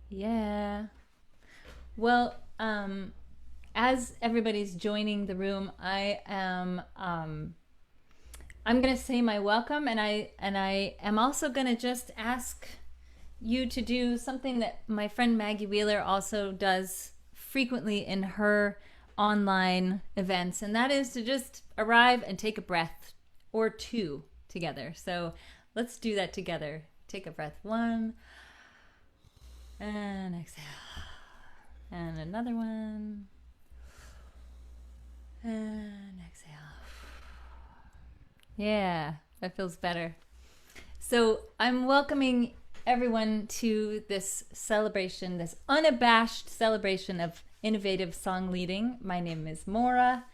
Yeah. Well, as everybody's joining the room, I'm gonna say my welcome, and I am also gonna just ask you to do something that my friend Maggie Wheeler also does frequently in her online events, and that is to just arrive and take a breath or two together. So let's do that together. Take a breath, one, and exhale. And another one. And exhale. Yeah, that feels better. So I'm welcoming everyone to this celebration, this unabashed celebration of innovative song leading. My name is Moira,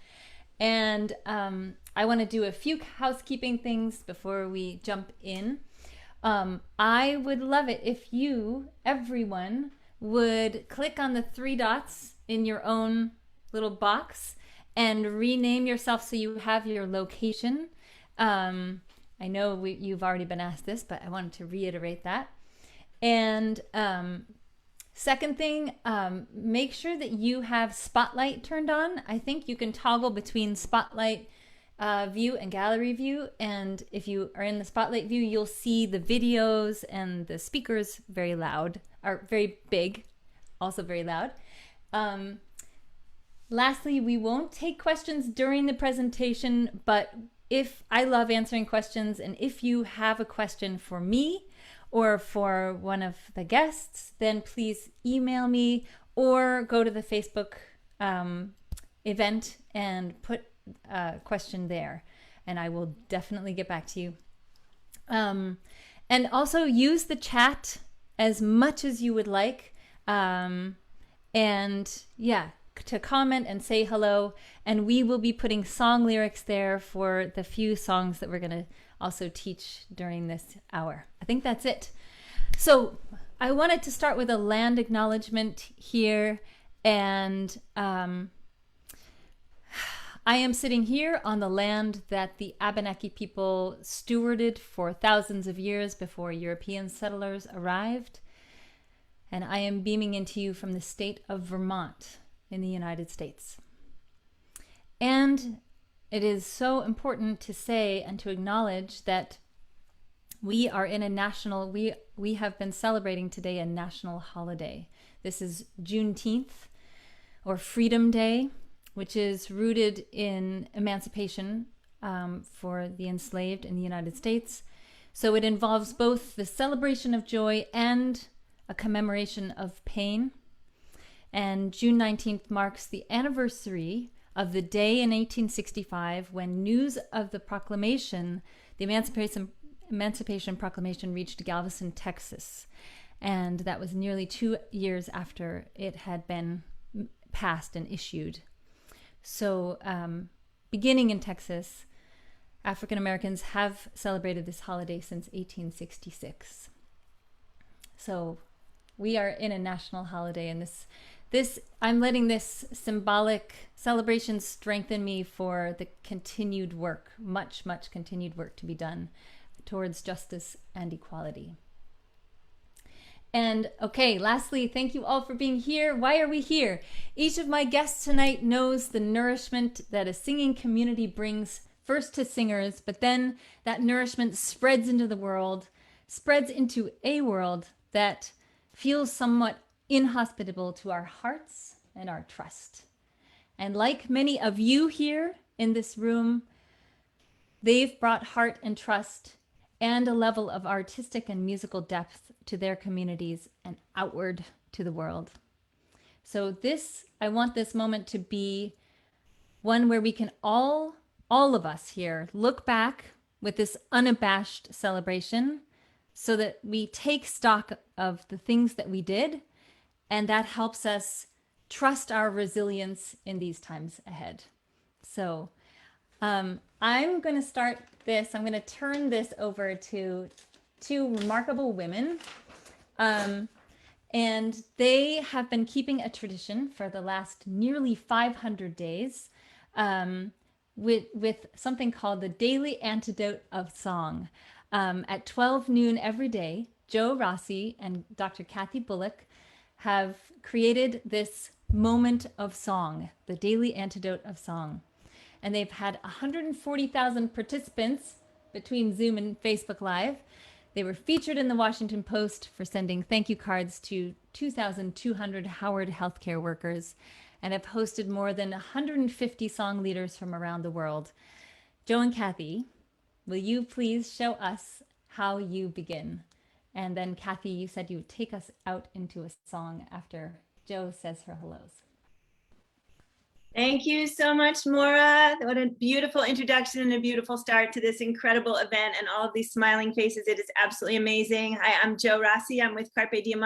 and I want to do a few housekeeping things before we jump in. I would love it if you, everyone, would click on the three dots in your own little box and rename yourself so you have your location. I know you've already been asked this, but I wanted to reiterate that. And second thing, make sure that you have Spotlight turned on. I think you can toggle between Spotlight view and gallery view, and if you are in the Spotlight view, you'll see the videos and the speakers very loud, are very big, also very loud. Lastly, we won't take questions during the presentation, but if I love answering questions, and if you have a question for me or for one of the guests, then please email me or go to the Facebook event and put a question there, and I will definitely get back to you. And also use the chat as much as you would like. And yeah, to comment and say hello, and we will be putting song lyrics there for the few songs that we're going to also teach during this hour. I think that's it. So I wanted to start with a land acknowledgement here, and I am sitting here on the land that the Abenaki people stewarded for thousands of years before European settlers arrived, and I am beaming into you from the state of Vermont in the United States. And it is so important to say and to acknowledge that we are in a national, we have been celebrating today a national holiday. This is Juneteenth, or Freedom Day, which is rooted in emancipation for the enslaved in the United States. So it involves both the celebration of joy and a commemoration of pain. And June 19th marks the anniversary of the day in 1865 when news of the proclamation, the Emancipation Proclamation, reached Galveston, Texas. And that was nearly 2 years after it had been passed and issued. So beginning in Texas, African Americans have celebrated this holiday since 1866. So we are in a national holiday, and this I'm letting this symbolic celebration strengthen me for the continued work, much continued work to be done towards justice and equality. And okay, lastly, thank you all for being here. Why are we here? Each of my guests tonight knows the nourishment that a singing community brings, first to singers, but then that nourishment spreads into the world, spreads into a world that feels somewhat inhospitable to our hearts and our trust. And like many of you here in this room, they've brought heart and trust and a level of artistic and musical depth to their communities and outward to the world. So I want this moment to be one where we can all of us here, look back with this unabashed celebration so that we take stock of the things that we did, and that helps us trust our resilience in these times ahead. So I'm going to start this. I'm going to turn this over to two remarkable women. And they have been keeping a tradition for the last nearly 500 days with something called the Daily Antidote of Song. At 12 noon every day, Joe Rasi and Dr. Kathy Bullock have created this moment of song, the daily antidote of song. And they've had 140,000 participants between Zoom and Facebook Live. They were featured in the Washington Post for sending thank you cards to 2,200 Howard healthcare workers and have hosted more than 150 song leaders from around the world. Joe and Kathy, will you please show us how you begin? And then Kathy, you said you would take us out into a song after Joe says her hellos. Thank you so much, Moira. What a beautiful introduction and a beautiful start to this incredible event and all of these smiling faces. It is absolutely amazing. Hi, I'm Joe Rasi. I'm with Carpe Diem,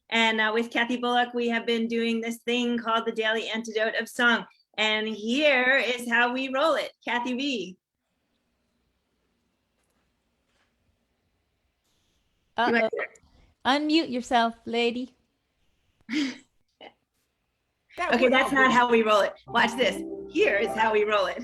and with Kathy Bullock, we have been doing this thing called the Daily Antidote of Song. And here is how we roll it. Kathy B. Unmute yourself, lady. Okay, that's not how we roll it. Watch this. Here is how we roll it.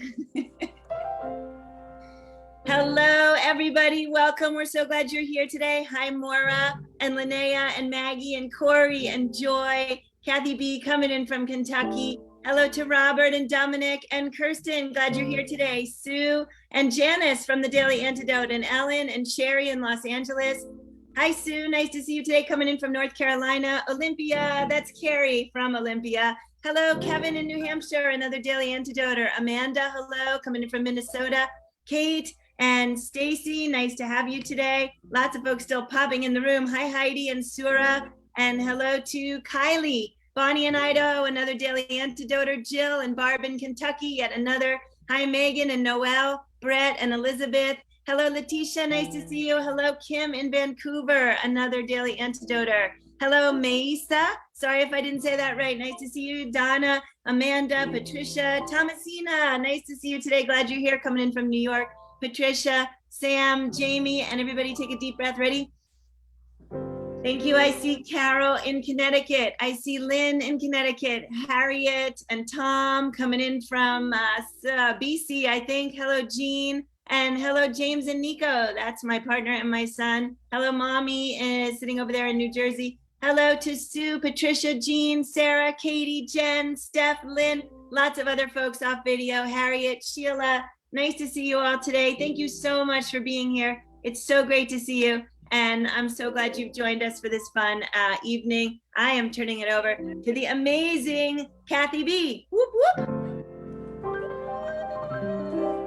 Hello, everybody. Welcome. We're so glad you're here today. Hi, Moira and Linnea and Maggie and Corie and Joy. Kathy B coming in from Kentucky. Hello to Robert and Dominick and Kirsten. Glad you're here today. Sue and Janice from the Daily Antidote, and Ellen and Sherry in Los Angeles. Hi, Sue. Nice to see you today, coming in from North Carolina. Olympia, that's Carrie from Olympia. Hello, Kevin in New Hampshire, another Daily Antidoter. Amanda, hello, coming in from Minnesota. Kate and Stacy, nice to have you today. Lots of folks still popping in the room. Hi, Heidi and Sura. And hello to Kylie. Bonnie in Idaho, another Daily Antidoter. Jill and Barb in Kentucky, yet another. Hi, Megan and Noelle, Bret and Elizabeth. Hello, Letitia, nice to see you. Hello, Kim in Vancouver, another Daily Antidoter. Hello, Maisa. Sorry if I didn't say that right. Nice to see you. Donna, Amanda, Patricia, Thomasina. Nice to see you today. Glad you're here, coming in from New York. Patricia, Sam, Jamie, and everybody take a deep breath. Ready? Thank you. I see Carol in Connecticut. I see Lynn in Connecticut. Harriet and Tom coming in from BC, I think. Hello, Jean. And hello, James and Nico. That's my partner and my son. Hello, Mommy is sitting over there in New Jersey. Hello to Sue, Patricia, Jean, Sarah, Katie, Jen, Steph, Lynn, lots of other folks off video. Harriet, Sheila, nice to see you all today. Thank you so much for being here. It's so great to see you. And I'm so glad you've joined us for this fun evening. I am turning it over to the amazing Kathy B. Whoop, whoop.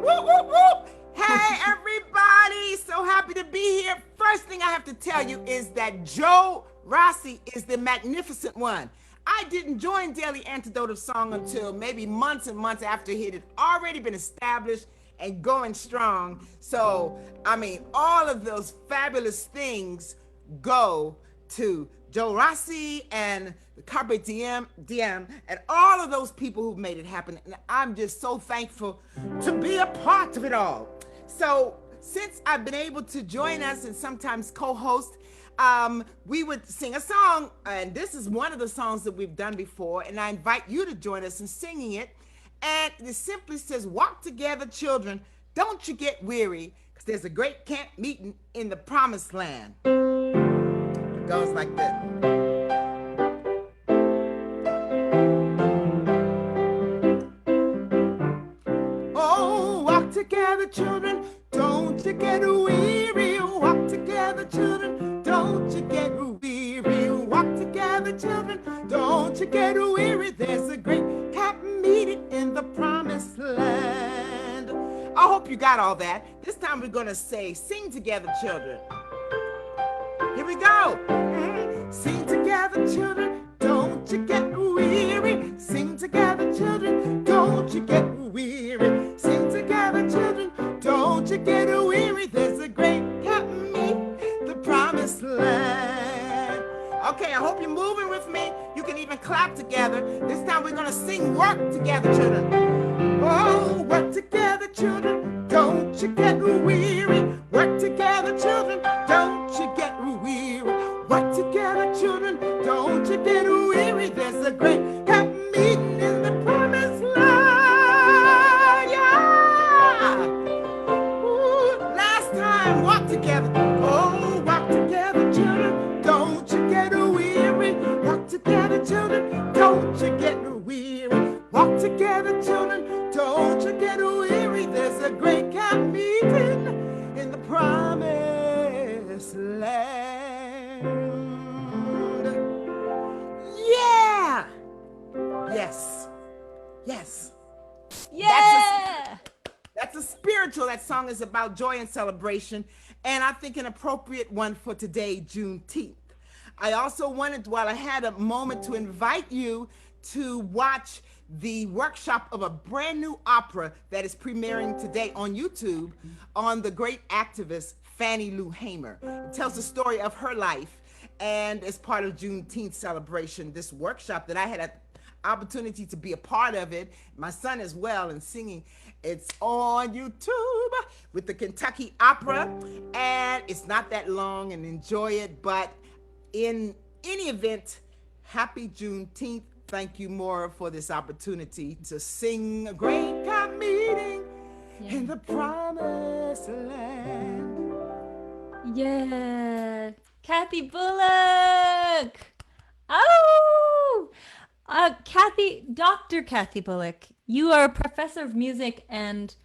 Whoop, whoop, whoop. Hey, everybody. So happy to be here. First thing I have to tell you is that Joe Rasi is the magnificent one. I didn't join Daily Antidote of Song until maybe months and months after it had already been established and going strong. So, I mean, all of those fabulous things go to Joe Rasi and Carpe Diem, and all of those people who've made it happen. And I'm just so thankful to be a part of it all. So, since I've been able to join us and sometimes co-host, we would sing a song, and this is one of the songs that we've done before, and I invite you to join us in singing it. And it simply says, walk together, children, don't you get weary, because there's a great camp meeting in the promised land. It goes like this. Oh, walk together, children, don't you get weary. Walk together, children, don't you get weary. Walk together, children, don't you get weary. There's a great camp meeting in the promised land. I hope you got all that. This time we're gonna sing together, children. Here we go. Sing together, children, don't you get weary. Sing together, children, don't you get weary. Sing together, children, don't you get weary. There's a great camp meeting, the promised land. Okay, I hope you're moving with me. You can even clap together. This time we're gonna sing work together, children. Oh, work together, children, don't you get weary. Work together, children, don't you get weary. Work together, children, don't you get weary. There's a great camp meeting in the promised land. Yeah! Ooh, last time, walk together. Oh, walk together, children, don't you get weary. Walk together. spiritual. That song is about joy and celebration, and I think an appropriate one for today, Juneteenth. I also wanted, while I had a moment, to invite you to watch the workshop of a brand new opera that is premiering today on YouTube on the great activist Fannie Lou Hamer. It tells the story of her life, and as part of Juneteenth celebration, this workshop that I had an opportunity to be a part of it, my son as well, and singing. It's on YouTube with the Kentucky Opera, and it's not that long, and enjoy it. But in any event, happy Juneteenth. Thank you, Moira, for this opportunity to sing a great camp meeting in the promised land. Yeah. Kathy Bullock. Oh, Dr. Kathy Bullock, you are a professor of music, and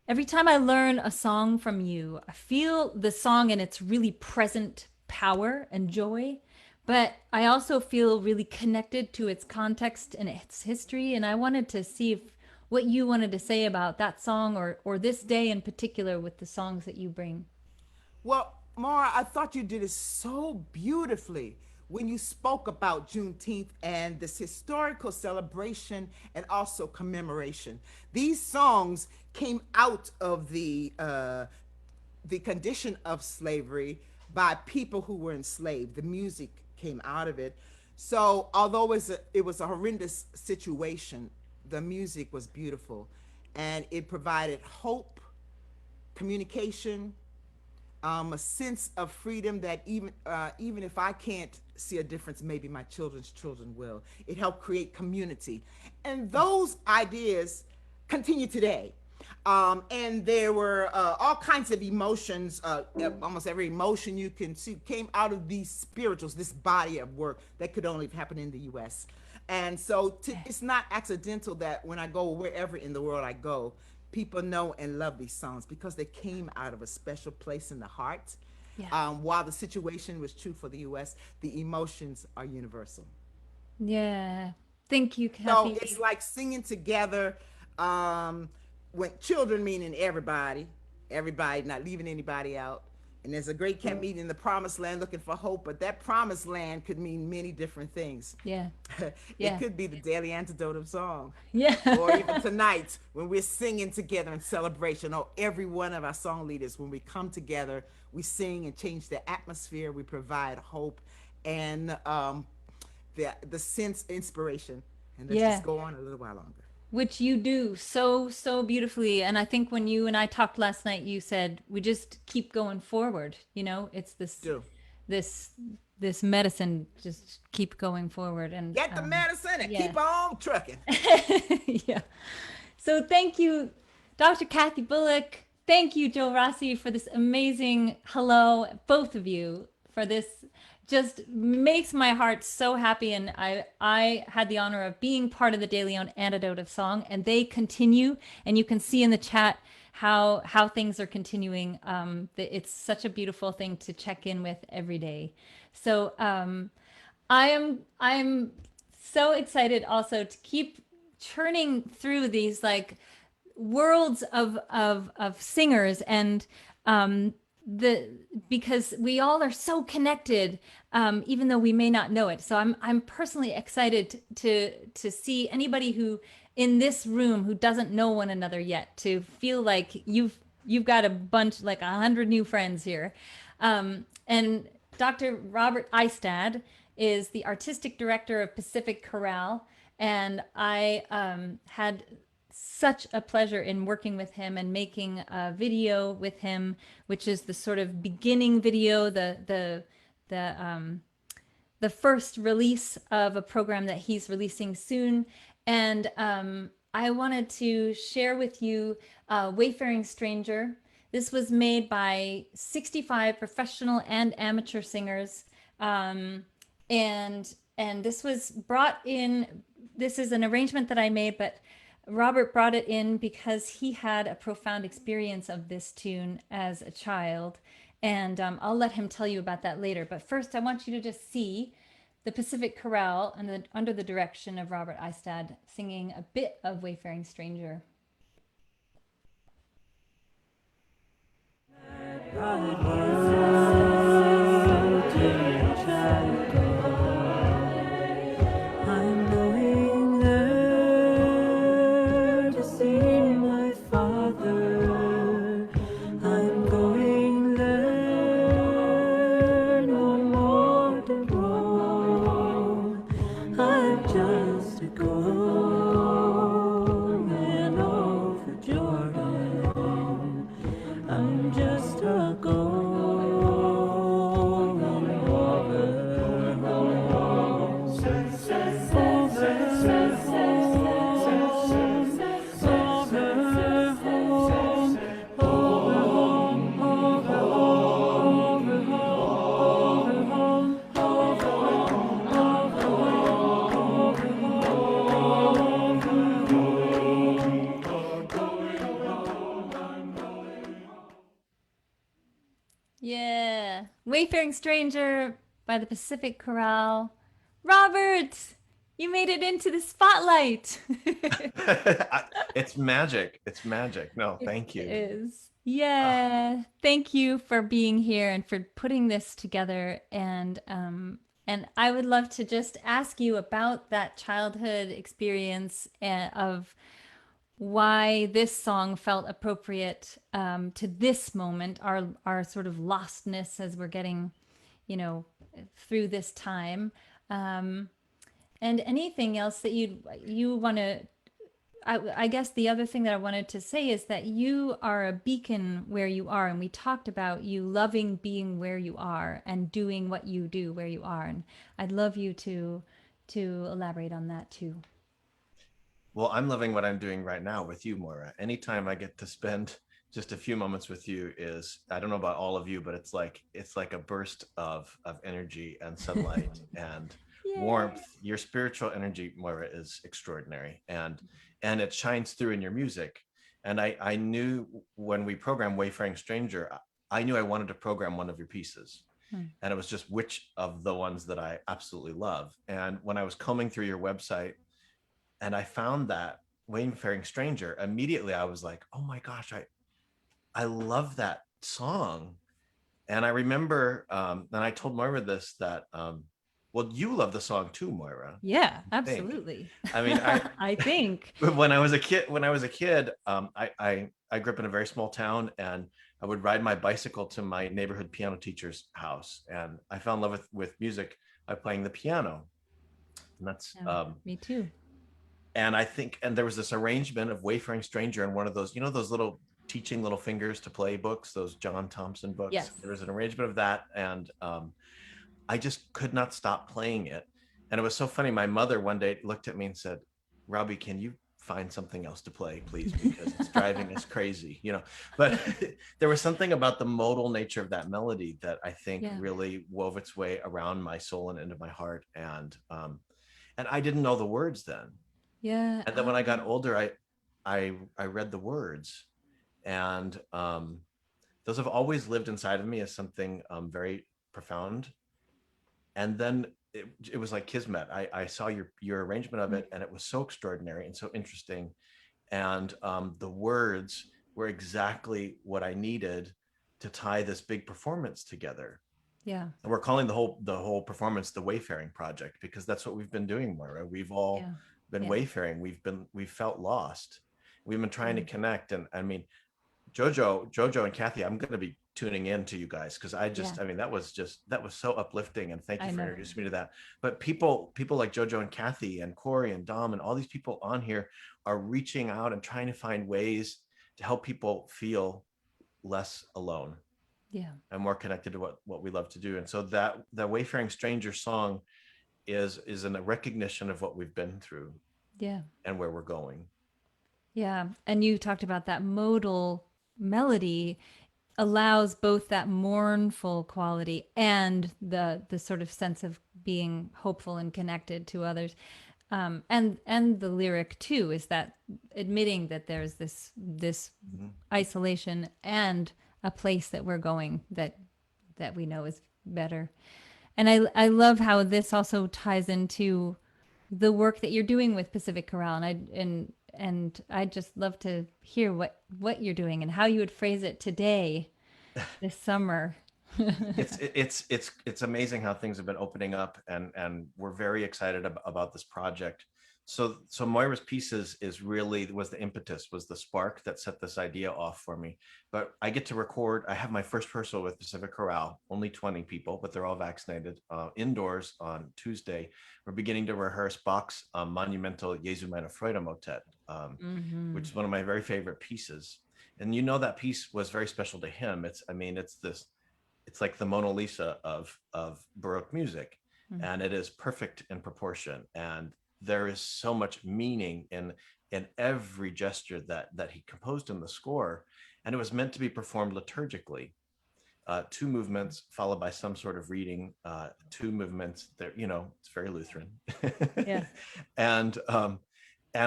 every time I learn a song from you, I feel the song in its really present power and joy, but I also feel really connected to its context and its history. And I wanted to see what you wanted to say about that song, or this day in particular with the songs that you bring. Well, Mara, I thought you did it so beautifully when you spoke about Juneteenth and this historical celebration and also commemoration. These songs came out of the condition of slavery by people who were enslaved. The music came out of it. So although it was a horrendous situation, the music was beautiful, and it provided hope, communication, a sense of freedom that even if I can't see a difference, maybe my children's children will. It helped create community. And those ideas continue today. And there were all kinds of emotions, almost every emotion you can see came out of these spirituals, this body of work that could only happen in the U.S. And so it's not accidental that when I go wherever in the world I go, people know and love these songs because they came out of a special place in the heart. Yeah. While the situation was true for the U.S., the emotions are universal. Yeah. Thank you, Kathy. So it's like singing together when children, meaning everybody, not leaving anybody out. And there's a great camp meeting in the promised land looking for hope, but that promised land could mean many different things. Yeah. It could be the daily antidote of song. Yeah. Or even tonight when we're singing together in celebration, or every one of our song leaders, when we come together, we sing and change the atmosphere, we provide hope and the sense inspiration. And let's just go on a little while longer. Which you do so beautifully. And I think when you and I talked last night, you said we just keep going forward. You know, it's this medicine, just keep going forward and get the medicine and keep on trucking. Yeah. So thank you, Dr. Kathy Bullock. Thank you, Joe Rasi, for this amazing hello, both of you, for this. Just makes my heart so happy. And I had the honor of being part of the Daily Antidote of Song, and they continue, and you can see in the chat how things are continuing. It's such a beautiful thing to check in with every day. So I'm so excited also to keep churning through these like worlds of singers, and because we all are so connected, even though we may not know it. So I'm personally excited to see anybody who in this room who doesn't know one another yet, to feel like you've got a bunch, like 100 new friends here. And Dr. Robert Istad is the artistic director of Pacific Chorale, and I had such a pleasure in working with him and making a video with him, which is the sort of beginning video, the first release of a program that he's releasing soon. And I wanted to share with you Wayfaring Stranger. This was made by 65 professional and amateur singers. And this was brought in, this is an arrangement that I made, but Robert brought it in because he had a profound experience of this tune as a child. And I'll let him tell you about that later. But first, I want you to just see the Pacific Chorale under the direction of Robert Istad singing a bit of Wayfaring Stranger. I'd love to reach out and go. I'm going there to see my father. I'm going there no more to grow. I'm just a going over Jordan. I'm just a going over Yeah. Wayfaring Stranger by the Pacific Chorale. Robert, you made it into the spotlight. It's magic. It's magic. No, thank you. It is. Yeah. Thank you for being here and for putting this together. And I would love to just ask you about that childhood experience of why this song felt appropriate to this moment, our sort of lostness as we're getting, through this time, and anything else that you want to. I guess the other thing that I wanted to say is that you are a beacon where you are, and we talked about you loving being where you are and doing what you do where you are, and I'd love you to elaborate on that too. Well, I'm loving what I'm doing right now with you, Moira. Anytime I get to spend just a few moments with you is, I don't know about all of you, but it's like a burst of energy and sunlight and warmth. Your spiritual energy, Moira, is extraordinary, and it shines through in your music. And I knew when we programmed Wayfaring Stranger, I knew I wanted to program one of your pieces. And it was just which of the ones that I absolutely love. And when I was combing through your website, and I found that Wayfaring Stranger, immediately I was like, oh my gosh, I love that song. And I remember, and I told Moira this, that, well, you love the song too, Moira. Yeah, absolutely. I mean, I think when I was a kid, I grew up in a very small town, and I would ride my bicycle to my neighborhood piano teacher's house. And I fell in love with music by playing the piano. And that's, me too. And I think, and there was this arrangement of Wayfaring Stranger and one of those, those little teaching little fingers to play books, those John Thompson books. Yes. There was an arrangement of that. And I just could not stop playing it. And it was so funny. My mother one day looked at me and said, Robbie, can you find something else to play, please? Because it's driving us crazy, But there was something about the modal nature of that melody that I think really wove its way around my soul and into my heart. And I didn't know the words then. Yeah. And then when I got older, I read the words, and those have always lived inside of me as something very profound. And then it was like kismet. I saw your arrangement of it, and it was so extraordinary and so interesting. And the words were exactly what I needed to tie this big performance together. Yeah. And we're calling the whole performance the Wayfaring Project, because that's what we've been doing, Moira. We've all been wayfaring. We've felt lost. We've been trying to connect. And I mean, Jojo and Kathy, I'm going to be tuning in to you guys, because I mean, that was so uplifting, and thank you for introducing me to that. But people like Jojo and Kathy and Corie and Dom and all these people on here are reaching out and trying to find ways to help people feel less alone. Yeah. And more connected to what we love to do. And so that the Wayfaring Stranger song is in a recognition of what we've been through. Yeah. And where we're going. Yeah. And you talked about that modal melody allows both that mournful quality and the sort of sense of being hopeful and connected to others. And the lyric too is that admitting that there's this isolation and a place that we're going that we know is better. And I love how this also ties into the work that you're doing with Pacific Chorale, and I'd just love to hear what you're doing and how you would phrase it today this summer. It's amazing how things have been opening up, and we're very excited about this project. So Moira's pieces is really was the impetus, was the spark that set this idea off for me. But I get to record. I have my first rehearsal with Pacific Chorale, only 20 people, but they're all vaccinated, indoors on Tuesday. We're beginning to rehearse Bach's monumental Jesu meine Freude motet, which is one of my very favorite pieces. And you know that piece was very special to him. It's like the Mona Lisa of Baroque music, and it is perfect in proportion. And there is so much meaning in every gesture that he composed in the score, and it was meant to be performed liturgically. Two movements followed by some sort of reading. Two movements. There, it's very Lutheran. Yeah. And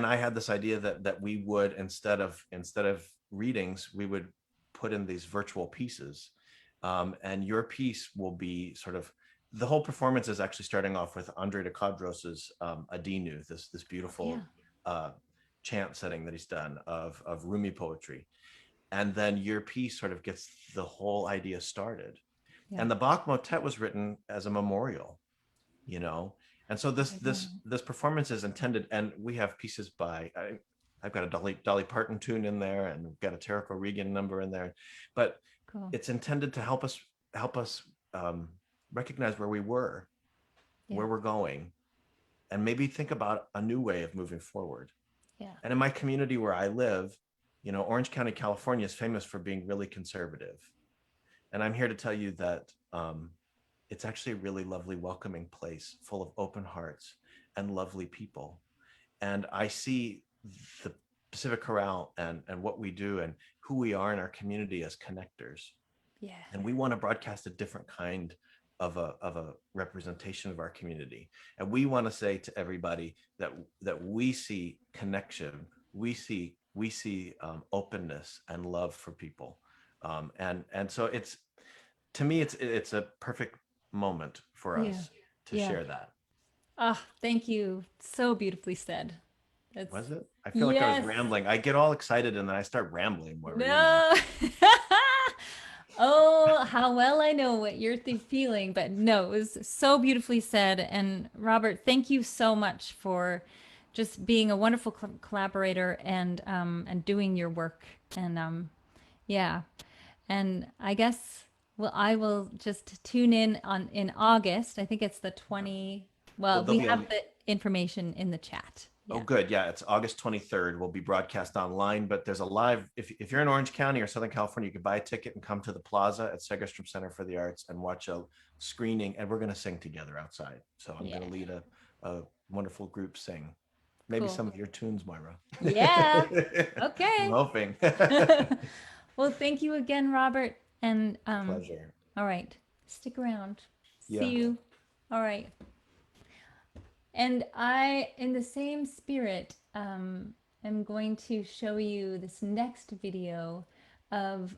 I had this idea that we would instead of readings, we would put in these virtual pieces. And your piece will be sort of, the whole performance is actually starting off with Andre de Codros's Adinu, this beautiful chant setting that he's done of Rumi poetry. And then your piece sort of gets the whole idea started. Yeah. And the Bach motet was written as a memorial, And so this performance is intended, and we have pieces by, I've got a Dolly Parton tune in there, and we've got a Tarek O'Regan number in there, but it's intended to help us recognize where we were, where we're going, and maybe think about a new way of moving forward. Yeah. And in my community where I live, Orange County, California is famous for being really conservative. And I'm here to tell you that it's actually a really lovely, welcoming place full of open hearts and lovely people. And I see the Pacific Chorale and what we do and who we are in our community as connectors. Yeah. And we want to broadcast a different kind of a representation of our community. And we want to say to everybody that we see connection, we see openness and love for people. And so to me, it's a perfect moment for us to share that. Thank you. So beautifully said. Was it? I feel like I was rambling. I get all excited and then I start rambling more. No. Oh, how well I know what you're feeling, but no, it was so beautifully said. And Robert, thank you so much for just being a wonderful collaborator and doing your work. And and I guess I will just tune in in August. I think it's the 20. Well, we have the information in the chat. Yeah. Oh, good. Yeah, it's August 23rd. We'll be broadcast online, but there's a live, if you're in Orange County or Southern California, you can buy a ticket and come to the plaza at Segerstrom Center for the Arts and watch a screening, and we're going to sing together outside. So I'm going to lead a wonderful group sing. Maybe some of your tunes, Moira. Yeah. Okay. I'm hoping. Well, thank you again, Robert. And pleasure. All right. Stick around. See you. All right. And I, in the same spirit, am going to show you this next video of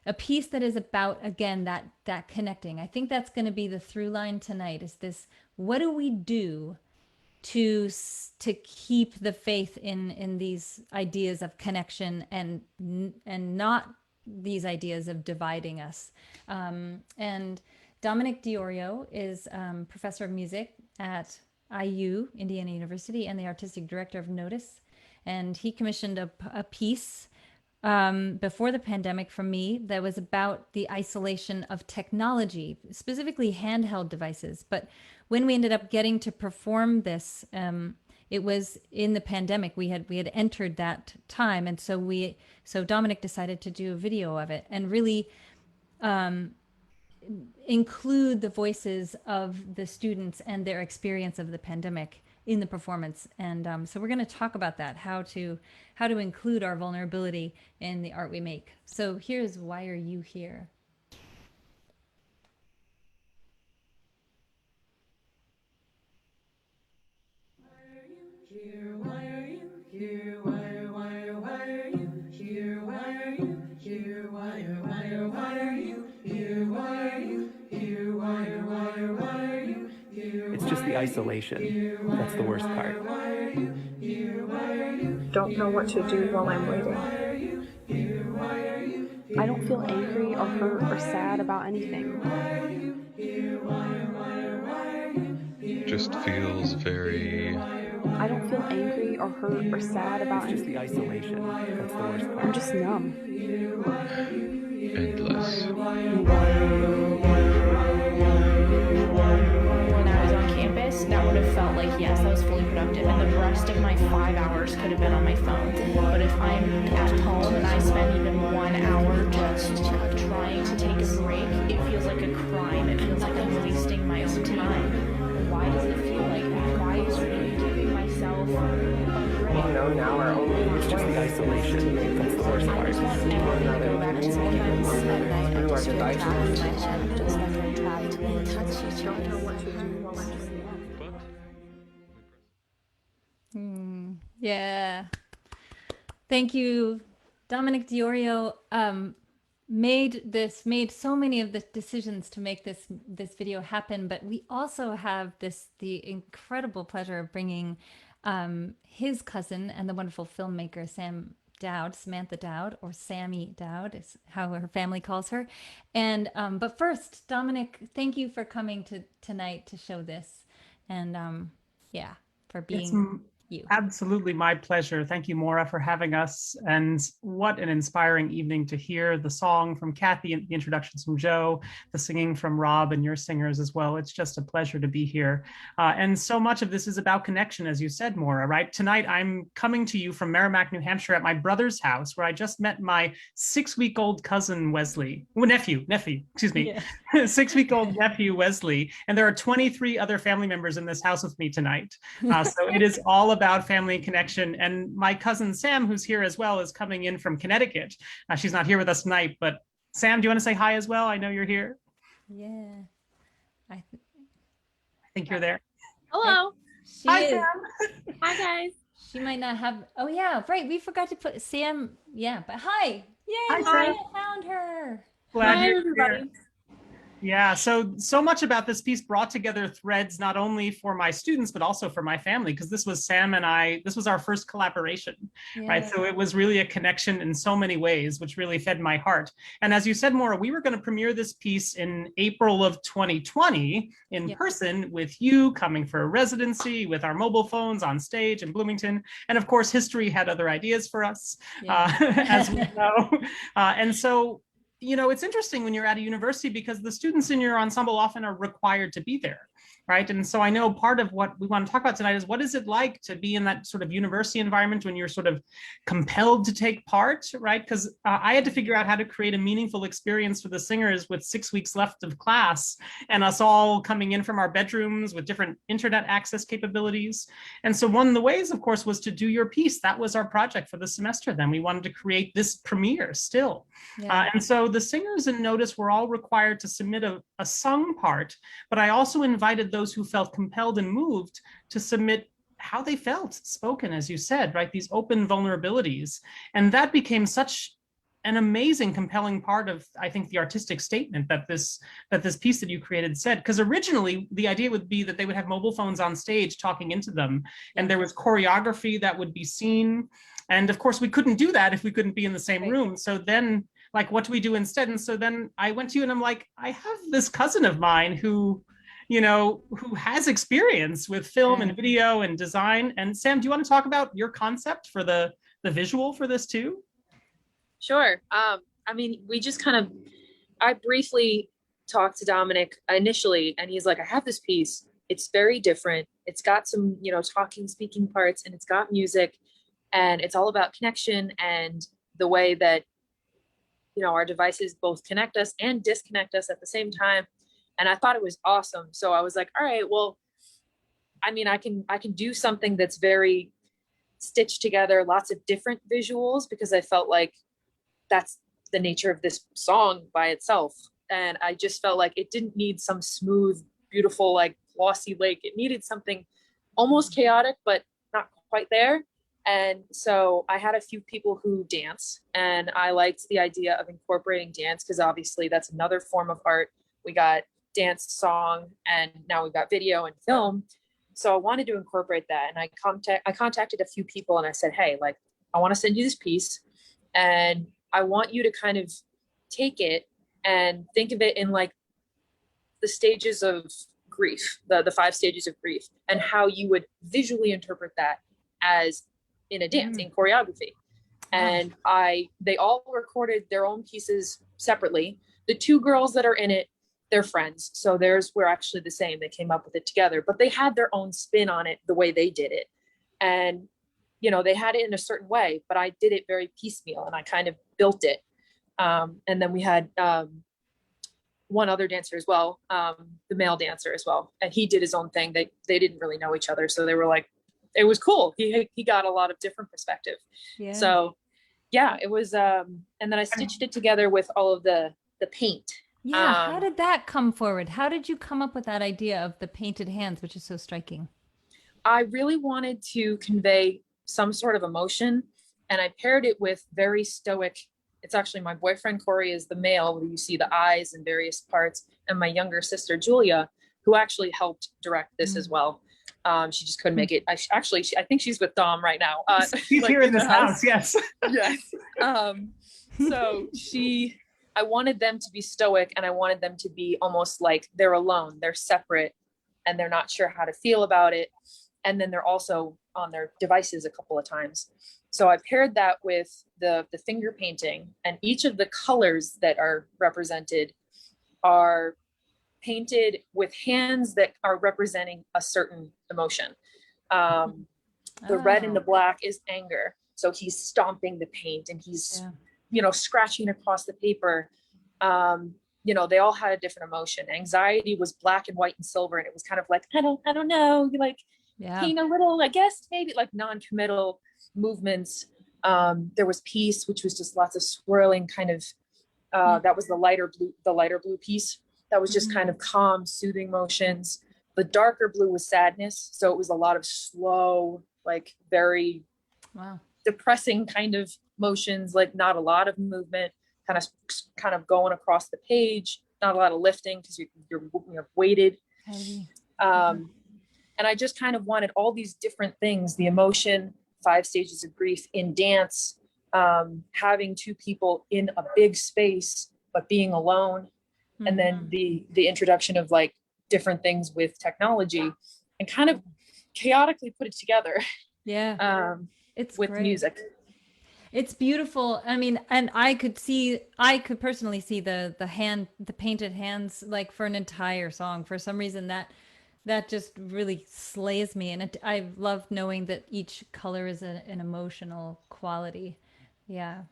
a piece that is about, again, that connecting. I think that's going to be the through line tonight, is this: what do we do to keep the faith in these ideas of connection and not these ideas of dividing us? And Dominick DiOrio is professor of music at IU, Indiana University, and the artistic director of NOTUS. And he commissioned a piece before the pandemic from me that was about the isolation of technology, specifically handheld devices. But when we ended up getting to perform this, it was in the pandemic. We had entered that time, and so Dominick decided to do a video of it and really include the voices of the students and their experience of the pandemic in the performance. And so we're going to talk about that, how to include our vulnerability in the art we make. So here's Why Are You Here? Why are you here? Why are you here? Why are you here? Why are you here? Why are you here? Why are you here? It's just the isolation. That's the worst part. Don't know what to do while I'm waiting. I don't feel angry or hurt or sad about anything. Just feels very... I don't feel angry or hurt or sad about It's just anything. the isolation that's the worst part. I'm just numb. endless. When I was on campus, that would have felt like, yes, I was fully productive, and the rest of my 5 hours could have been on my phone. But if I'm at home and I spend even 1 hour just trying to take a break, it feels like a crime. It feels like I'm wasting my own time. Why does it feel like that? Why is really giving myself a break? Now our only it's just the isolation that's the worst I part. just want everything to go back to weekends at night. I just feel trapped in my head, just like I'm trapped in a touch. You don't know what to do. Yeah. Thank you. Dominick DiOrio made so many of the decisions to make this video happen, but we also have the incredible pleasure of bringing his cousin and the wonderful filmmaker Samantha Dowd, or Sammy Dowd is how her family calls her. And but first, Dominick, thank you for coming tonight to show this, and for being you. Absolutely my pleasure. Thank you, Moira, for having us. And what an inspiring evening to hear the song from Kathy and the introductions from Joe, the singing from Rob and your singers as well. It's just a pleasure to be here. And so much of this is about connection, as you said, Moira, right? Tonight, I'm coming to you from Merrimack, New Hampshire at my brother's house, where I just met my 6-week-old cousin, Wesley, nephew, excuse me, yeah. 6-week-old nephew, Wesley. And there are 23 other family members in this house with me tonight. So it is all about family connection. And my cousin Sam, who's here as well, is coming in from Connecticut. She's not here with us tonight, but Sam, do you want to say hi as well? I know you're here. Yeah. I think you're there. Hello. Hi, Sam. Hi, guys. She might not have, oh yeah, right. We forgot to put Sam, yeah, but hi. Yay, hi, Sam. Sam. I found her. Glad you're here. Yeah, so much about this piece brought together threads not only for my students, but also for my family, because this was Sam and I, this was our first collaboration, right? So it was really a connection in so many ways, which really fed my heart. And as you said, Moira, we were going to premiere this piece in April of 2020 in person with you coming for a residency with our mobile phones on stage in Bloomington. And of course, history had other ideas for us, as we know. And so, you know, it's interesting when you're at a university because the students in your ensemble often are required to be there, right? And so I know part of what we want to talk about tonight is what is it like to be in that sort of university environment when you're sort of compelled to take part, right? Because I had to figure out how to create a meaningful experience for the singers with 6 weeks left of class and us all coming in from our bedrooms with different internet access capabilities. And so one of the ways, of course, was to do your piece. That was our project for the semester. Then we wanted to create this premiere still. And so the singers in NOTUS were all required to submit a sung part, but I also invited those who felt compelled and moved to submit how they felt spoken, as you said, right? These open vulnerabilities. And that became such an amazing, compelling part of, I think, the artistic statement that this piece that you created said, because originally the idea would be that they would have mobile phones on stage talking into them. And there was choreography that would be seen. And of course, we couldn't do that if we couldn't be in the same room. So then, like, what do we do instead? And so then I went to you and I'm like, I have this cousin of mine who, you know, who has experience with film and video and design. And Sam, do you want to talk about your concept for the visual for this too? Sure. I mean, we just I briefly talked to Dominick initially, and he's like, I have this piece. It's very different. It's got some, you know, talking, speaking parts, and it's got music, and it's all about connection and the way that, you know, our devices both connect us and disconnect us at the same time. And I thought it was awesome. So I was like, all right, well, I mean, I can do something that's very stitched together, lots of different visuals, because I felt like that's the nature of this song by itself. And I just felt like it didn't need some smooth, beautiful, like glossy lake. It needed something almost chaotic, but not quite there. And so I had a few people who dance, and I liked the idea of incorporating dance because obviously that's another form of art. We got dance, song, and now we've got video and film. So I wanted to incorporate that. And I contacted a few people and I said, hey, like, I want to send you this piece and I want you to kind of take it and think of it in like the stages of grief, the 5 stages of grief, and how you would visually interpret that as in a dance, in choreography. And they all recorded their own pieces separately. The 2 girls that are in it, they're friends. So theirs were actually the same. They came up with it together, but they had their own spin on it, the way they did it. And, you know, they had it in a certain way, but I did it very piecemeal and I kind of built it. And then we had one other dancer as well, the male dancer as well. And he did his own thing. They didn't really know each other. So they were like, it was cool. He got a lot of different perspective. Yeah. So yeah, it was, and then I stitched it together with all of the paint. Yeah. How did that come forward? How did you come up with that idea of the painted hands, which is so striking? I really wanted to convey some sort of emotion, and I paired it with very stoic. It's actually my boyfriend, Corie, is the male, where you see the eyes in various parts, and my younger sister, Julia, who actually helped direct this as well. She just couldn't make it. I think she's with Dom right now. She's here in this house. Yes. Yes. So I wanted them to be stoic, and I wanted them to be almost like they're alone, they're separate, and they're not sure how to feel about it. And then they're also on their devices a couple of times. So I paired that with the finger painting, and each of the colors that are represented are painted with hands that are representing a certain emotion. The red and the black is anger. So he's stomping the paint and he's, you know, scratching across the paper. You know, they all had a different emotion. Anxiety was black and white and silver. And it was kind of like, I don't know, like paint a little, I guess, maybe like non-committal movements. There was peace, which was just lots of swirling kind of, that was the lighter blue piece. That was just kind of calm, soothing motions. The darker blue was sadness. So it was a lot of slow, like very depressing kind of motions, like not a lot of movement, kind of going across the page, not a lot of lifting because you're weighted. And I just kind of wanted all these different things, the emotion, 5 stages of grief in dance, having 2 people in a big space, but being alone. And then the introduction of like different things with technology, and kind of chaotically put it together. Yeah. It's with great. Music. It's beautiful. I mean, and I could personally see the painted hands like for an entire song. For some reason that just really slays me. And I love knowing that each color is an emotional quality. Yeah.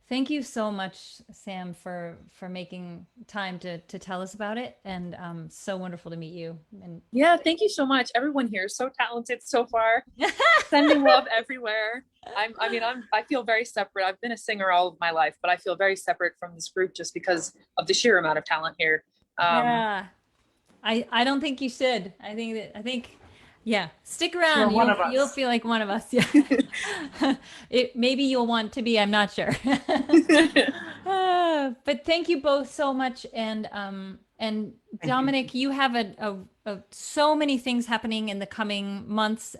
Thank you so much, Sam, for making time to tell us about it. And so wonderful to meet you. And yeah, thank you so much. Everyone here is so talented so far. Sending love everywhere. I feel very separate. I've been a singer all of my life, but I feel very separate from this group just because of the sheer amount of talent here. Yeah, I don't think you should. I think. Yeah, stick around. You'll feel like one of us. Yeah, maybe you'll want to be. I'm not sure. But thank you both so much, and Dominick, you have so many things happening in the coming months.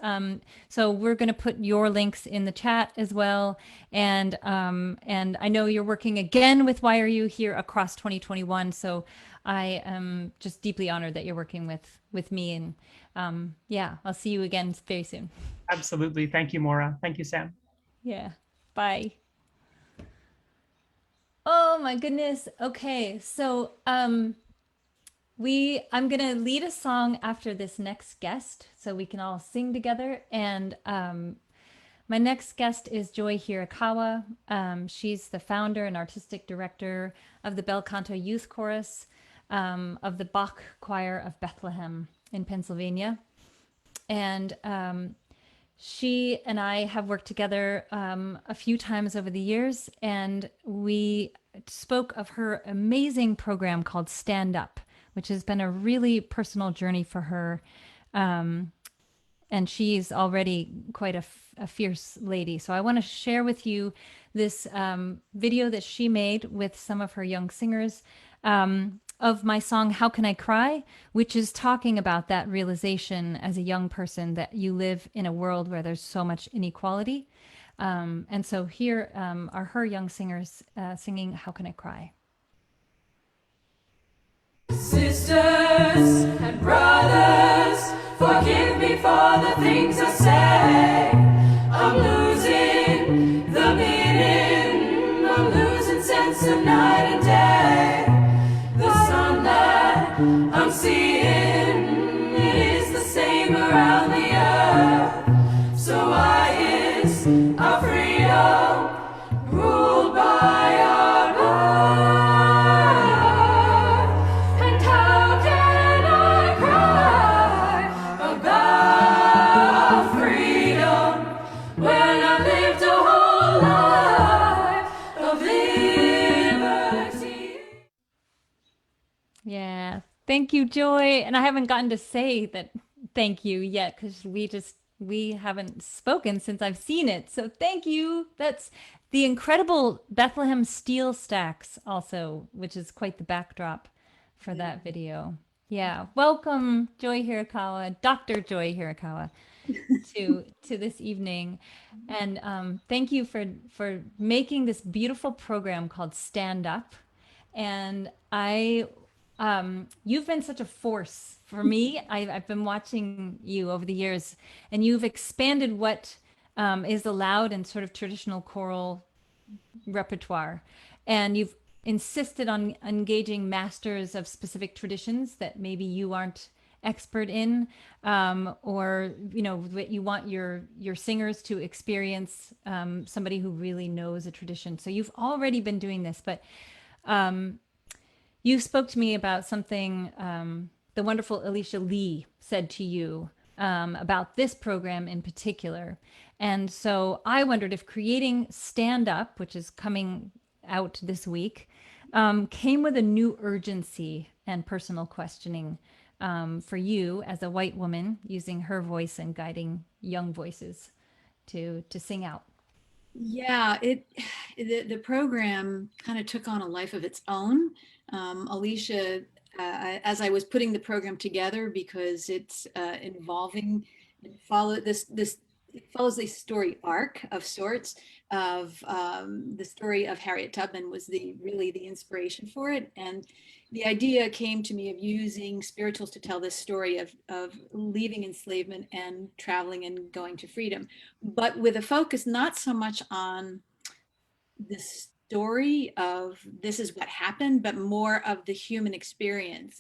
So we're going to put your links in the chat as well, and I know you're working again with Why Are You here across 2021. So I am just deeply honored that you're working with me, and yeah, I'll see you again very soon. Absolutely. Thank you, Moira. Thank you, Sam. Yeah. Bye. Oh my goodness. Okay. So I'm gonna lead a song after this next guest so we can all sing together. And my next guest is Joy Hirokawa. She's the founder and artistic director of the Bel Canto Youth Chorus, of the Bach Choir of Bethlehem in Pennsylvania. And she and I have worked together a few times over the years, and we spoke of her amazing program called Stand Up, which has been a really personal journey for her. And she's already quite a fierce lady. So I want to share with you this video that she made with some of her young singers, of my song, How Can I Cry? Which is talking about that realization as a young person that you live in a world where there's so much inequality. And so here are her young singers singing How Can I Cry? sisters and brothers, forgive me for the things I say. I'm losing the meaning, I'm losing sense of night and day. The sunlight I'm seeing, it is the same around the earth. So why is our freedom ruled by our birth? And how can I cry about freedom when I lived a whole life of liberty? Yeah. Thank you, Joy. And I haven't gotten to say that thank you yet because we haven't spoken since I've seen it. So thank you. That's the incredible Bethlehem steel stacks also, which is quite the backdrop for that video. Yeah. Welcome, Joy Hirokawa, Dr. Joy Hirokawa, to this evening. And thank you for making this beautiful program called Stand Up. And you've been such a force for me. I've been watching you over the years, and you've expanded what is allowed in sort of traditional choral repertoire. And you've insisted on engaging masters of specific traditions that maybe you aren't expert in, or, you know, you want your singers to experience somebody who really knows a tradition. So you've already been doing this, but you spoke to me about something the wonderful Alicia Lee said to you about this program in particular. And so I wondered if creating Stand Up, which is coming out this week, came with a new urgency and personal questioning for you as a white woman using her voice and guiding young voices to sing out. Yeah, the program kind of took on a life of its own. Alicia, as I was putting the program together, because it's involving, it follows a story arc of sorts of the story of Harriet Tubman was really the inspiration for it. And the idea came to me of using spirituals to tell this story of leaving enslavement and traveling and going to freedom, but with a focus not so much on the story of this is what happened, but more of the human experience.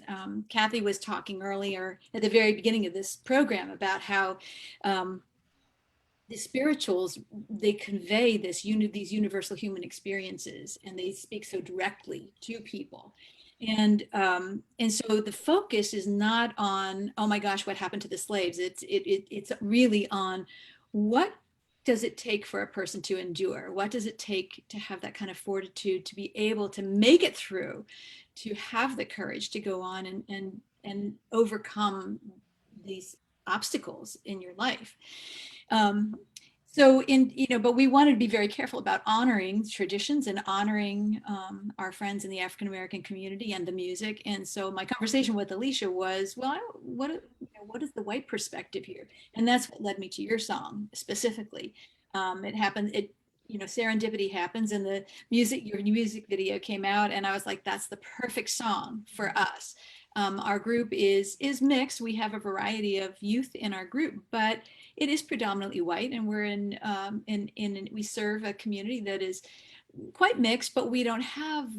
Kathy was talking earlier at the very beginning of this program about how the spirituals, they convey these universal human experiences, and they speak so directly to people. And so the focus is not on, oh my gosh, what happened to the slaves? It's really on what does it take for a person to endure? What does it take to have that kind of fortitude, to be able to make it through, to have the courage to go on and overcome these obstacles in your life? So but we wanted to be very careful about honoring traditions and honoring our friends in the African American community and the music. And so my conversation with Alicia was, well, what is the white perspective here? And that's what led me to your song specifically. It happened, serendipity happens, and your music video came out, and I was like, that's the perfect song for us. Our group is mixed. We have a variety of youth in our group, but it is predominantly white, and we're we serve a community that is quite mixed, but we don't have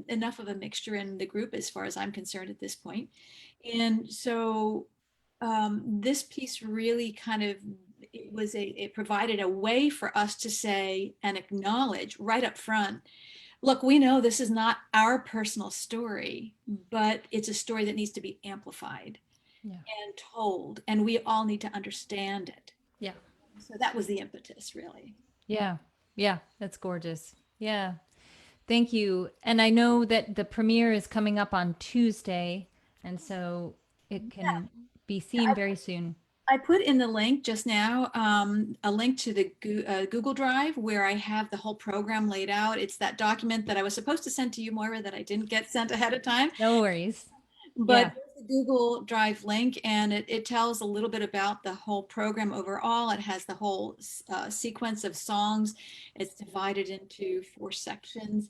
enough of a mixture in the group as far as I'm concerned at this point. And so this piece really it provided a way for us to say and acknowledge right up front, look, we know this is not our personal story, but it's a story that needs to be amplified and told, and we all need to understand it. Yeah. So that was the impetus, really. Yeah. Yeah. That's gorgeous. Yeah. Thank you. And I know that the premiere is coming up on Tuesday, and so it can be seen very soon. I put in the link just now, a link to the Google Drive where I have the whole program laid out. It's that document that I was supposed to send to you, Moira, that I didn't get sent ahead of time. No worries. But there's the Google Drive link, and it tells a little bit about the whole program overall. It has the whole sequence of songs. It's divided into 4 sections.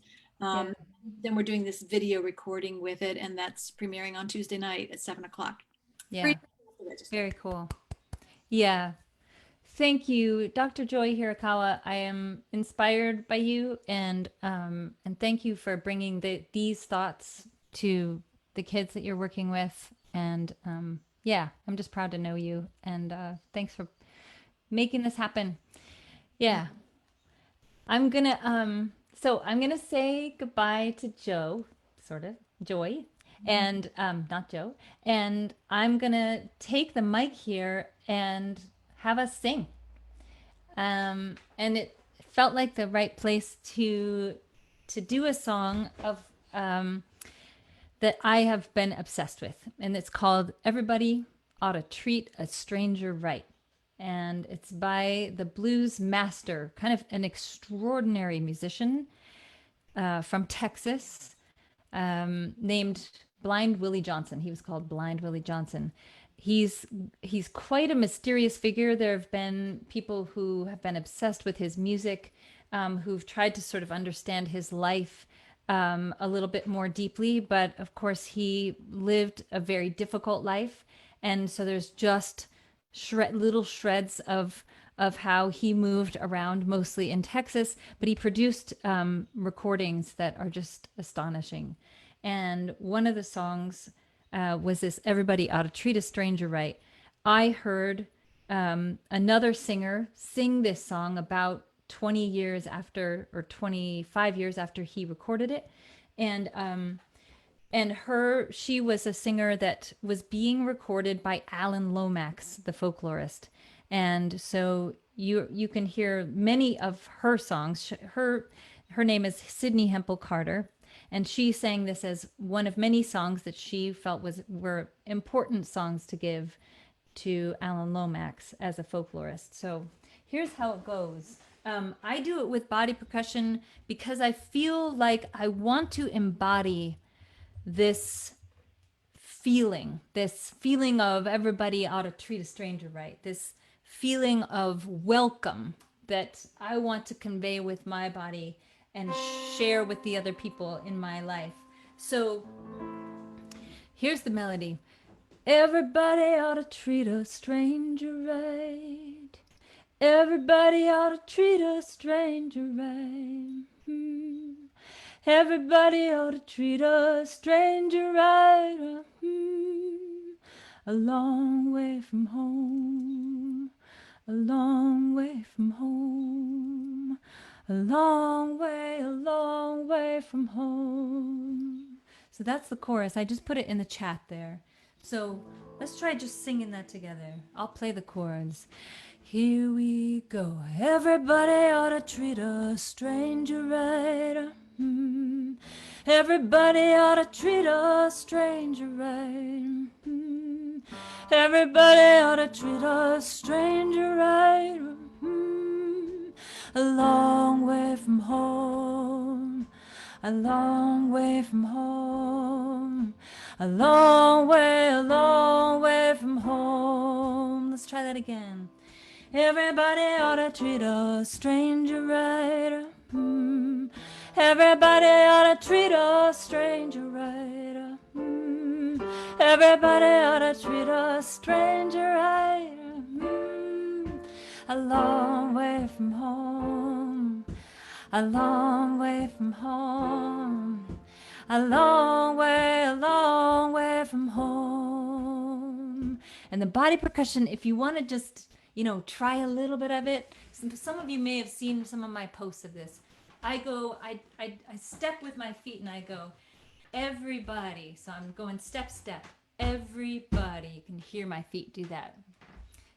Then we're doing this video recording with it, and that's premiering on Tuesday night at 7:00. Yeah. Very cool. Yeah. Thank you, Dr. Joy Hirokawa. I am inspired by you, and thank you for bringing these thoughts to the kids that you're working with. And yeah, I'm just proud to know you, and thanks for making this happen. Yeah, I'm gonna say goodbye to Joe, sort of Joy, and not Joe, and I'm gonna take the mic here and have us sing. And it felt like the right place to do a song of that I have been obsessed with, and it's called "Everybody Ought to Treat a Stranger Right," and it's by the blues master, kind of an extraordinary musician from Texas, named Blind Willie Johnson. He was called Blind Willie Johnson. He's quite a mysterious figure. There have been people who have been obsessed with his music, who've tried to sort of understand his life a little bit more deeply. But of course, he lived a very difficult life, and so there's just little shreds of how he moved around, mostly in Texas. But he produced recordings that are just astonishing. And one of the songs was this "Everybody Ought to Treat a Stranger Right." I heard another singer sing this song about 20 years after, or 25 years after he recorded it. And she was a singer that was being recorded by Alan Lomax, the folklorist. And so you can hear many of her songs. Her name is Sydney Hempel Carter. And she sang this as one of many songs that she felt were important songs to give to Alan Lomax as a folklorist. So here's how it goes. I do it with body percussion because I feel like I want to embody this feeling of everybody ought to treat a stranger right, this feeling of welcome that I want to convey with my body and share with the other people in my life. So here's the melody. Everybody ought to treat a stranger right. Everybody ought to treat a stranger right. Everybody ought to treat a stranger right. A long way from home. A long way from home. A long way from home. So that's the chorus. I just put it in the chat there. So let's try just singing that together. I'll play the chords. Here we go. Everybody ought to treat a stranger right. Everybody ought to treat a stranger right. Everybody ought to treat a stranger right. A long way from home. A long way from home. A long way from home. Let's try that again. Everybody ought to treat a stranger right. Everybody ought to treat a stranger right. Everybody ought to treat a stranger right. A long way from home. A long way from home. A long way from home. And the body percussion, if you want to just, try a little bit of it. Some of you may have seen some of my posts of this. I step with my feet and I go, everybody. So I'm going step, step. Everybody. You can hear my feet do that.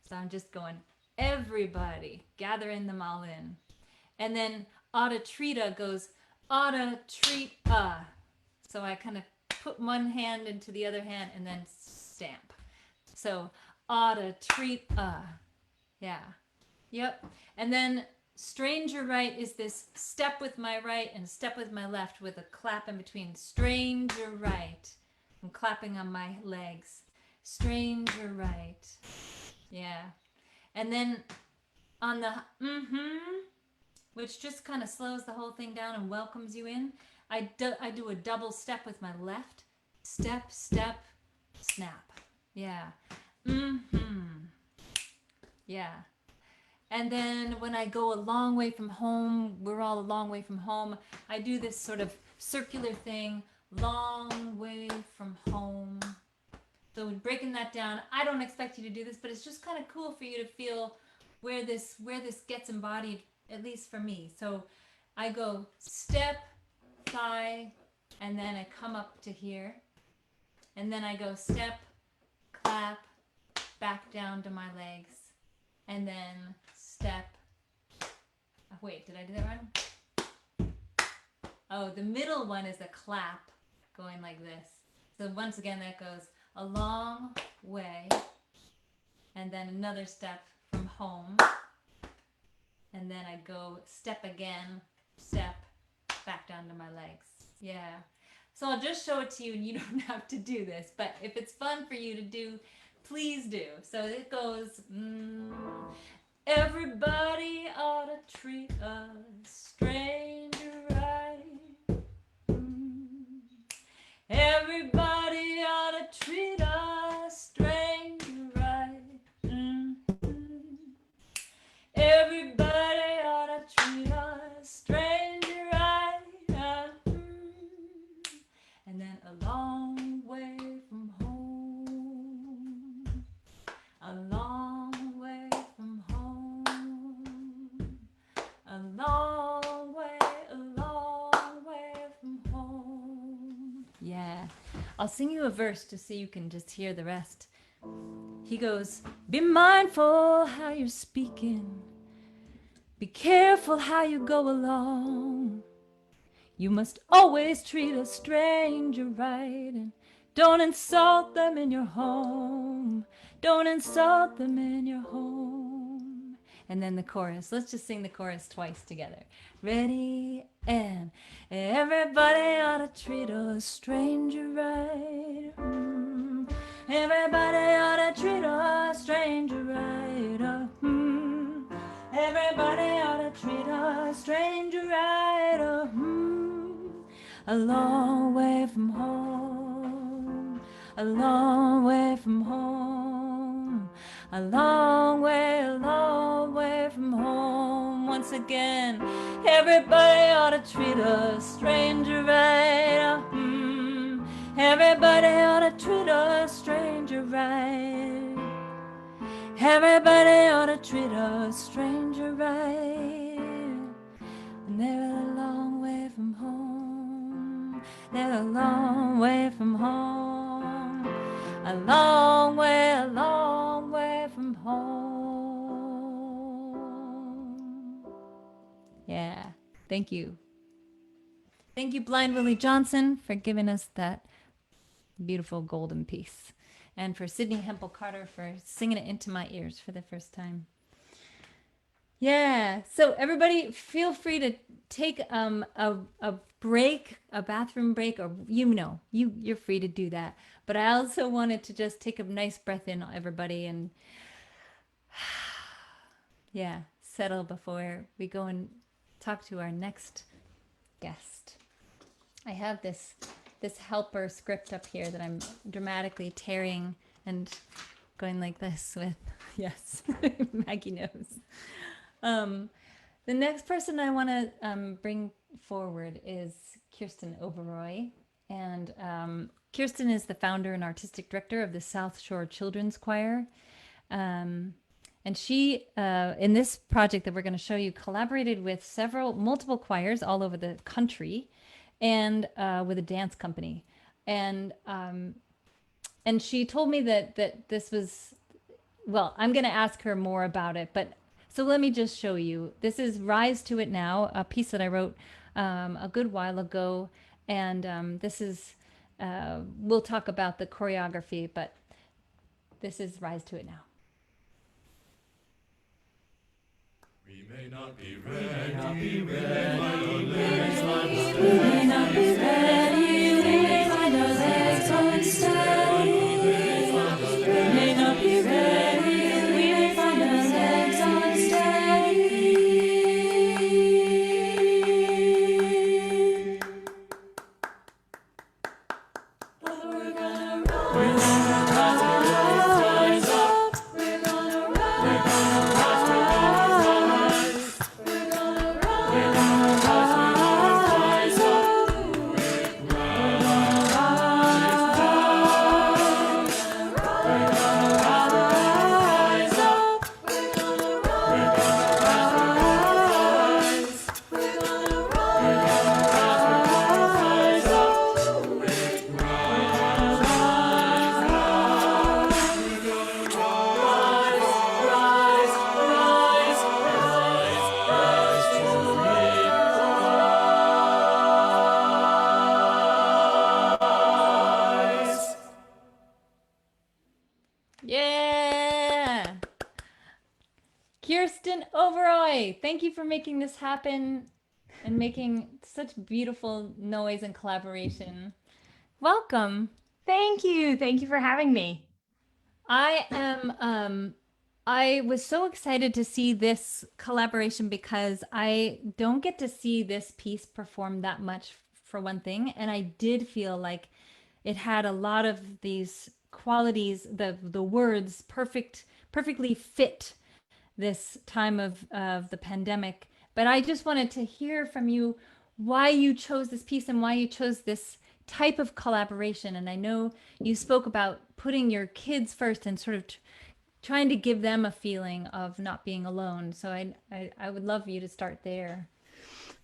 So I'm just going, everybody. Gathering them all in. And then oughta treata goes, oughta treat So I kind of put one hand into the other hand and then stamp. So oughta treat Yeah. Yep. And then stranger right is this step with my right and step with my left with a clap in between. Stranger right. I'm clapping on my legs. Stranger right. Yeah. And then on the which just kind of slows the whole thing down and welcomes you in, I do a double step with my left. Step, step, snap. Yeah. Yeah. And then when I go a long way from home, we're all a long way from home, I do this sort of circular thing, long way from home. So breaking that down, I don't expect you to do this, but it's just kind of cool for you to feel where this gets embodied, at least for me. So I go step, thigh, and then I come up to here. And then I go step, clap, back down to my legs. And then step. Oh, wait, did I do that wrong? Oh, the middle one is a clap going like this. So once again, that goes a long way. And then another step from home. And then I go step again, step, back down to my legs. Yeah. So I'll just show it to you and you don't have to do this. But if it's fun for you to do, please do. So it goes, everybody ought to treat a stranger right. Everybody ought to treat a stranger right. Everybody ought to treat a stranger right. And then a long way from home. A long way from home. A long way from home. Yeah. I'll sing you a verse just so you can just hear the rest. He goes, be mindful how you're speaking. Be careful how you go along. You must always treat a stranger right, and don't insult them in your home. Don't insult them in your home. And then the chorus. Let's just sing the chorus twice together. Ready, and everybody ought to treat a stranger right. Everybody ought to treat a stranger right. Everybody ought to treat a stranger right. A long way from home. A long way from home. A long way from home. Once again, everybody ought to treat a stranger right. Everybody ought to treat a stranger right. Everybody ought to treat a stranger right. And they're a long way from home. They're a long way from home. A long way from home. Yeah, thank you. Thank you, Blind Willie Johnson, for giving us that beautiful golden piece. And for Sydney Hempel Carter for singing it into my ears for the first time. Yeah, so everybody feel free to take a break, a bathroom break, or you're free to do that. But I also wanted to just take a nice breath in, everybody, and yeah, settle before we go and talk to our next guest. I have this helper script up here that I'm dramatically tearing and going like this with. Yes, Maggie knows. The next person I want to bring forward is Kirsten Oberoi. And Kirsten is the founder and artistic director of the South Shore Children's Choir. And she, in this project that we're going to show you, collaborated with multiple choirs all over the country and with a dance company. And she told me that this was, well, I'm going to ask her more about it, but so let me just show you. This is Rise to It Now, a piece that I wrote a good while ago. And this is, we'll talk about the choreography, but this is Rise to It Now. We may not be ready, we may not be ready, we may find our legs unsteady. We may not be ready, we may find our legs unsteady. Kirsten Oberoi, thank you for making this happen and making such beautiful noise and collaboration. Welcome. Thank you. Thank you for having me. I was so excited to see this collaboration because I don't get to see this piece performed that much, for one thing, and I did feel like it had a lot of these qualities, the words perfectly fit this time of the pandemic. But I just wanted to hear from you why you chose this piece and why you chose this type of collaboration. And I know you spoke about putting your kids first and sort of trying to give them a feeling of not being alone. So I would love you to start there.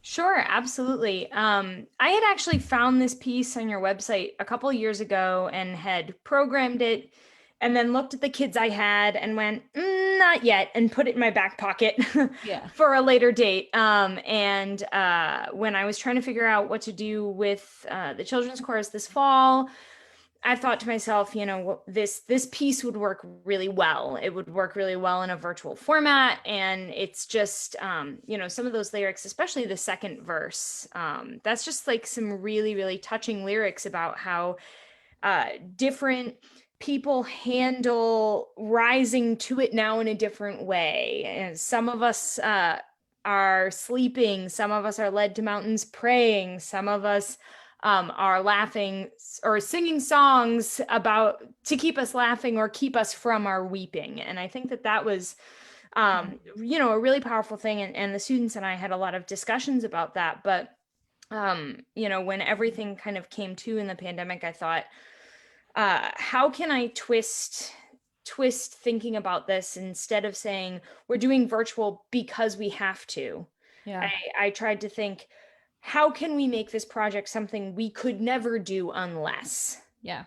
Sure, absolutely. I had actually found this piece on your website a couple of years ago and had programmed it and then looked at the kids I had and went, not yet, and put it in my back pocket for a later date. And when I was trying to figure out what to do with the children's chorus this fall, I thought to myself, you know, this piece would work really well. It would work really well in a virtual format. And it's just, you know, some of those lyrics, especially the second verse, that's just like some really, really touching lyrics about how different people handle rising to it now in a different way. And some of us are sleeping. Some of us are led to mountains praying. Some of us are laughing or singing songs about to keep us laughing or keep us from our weeping. And I think that was, you know, a really powerful thing. And the students and I had a lot of discussions about that. But, you know, when everything kind of came to in the pandemic, I thought, how can I twist thinking about this instead of saying we're doing virtual because we have to? Yeah. I tried to think, how can we make this project something we could never do unless? Yeah.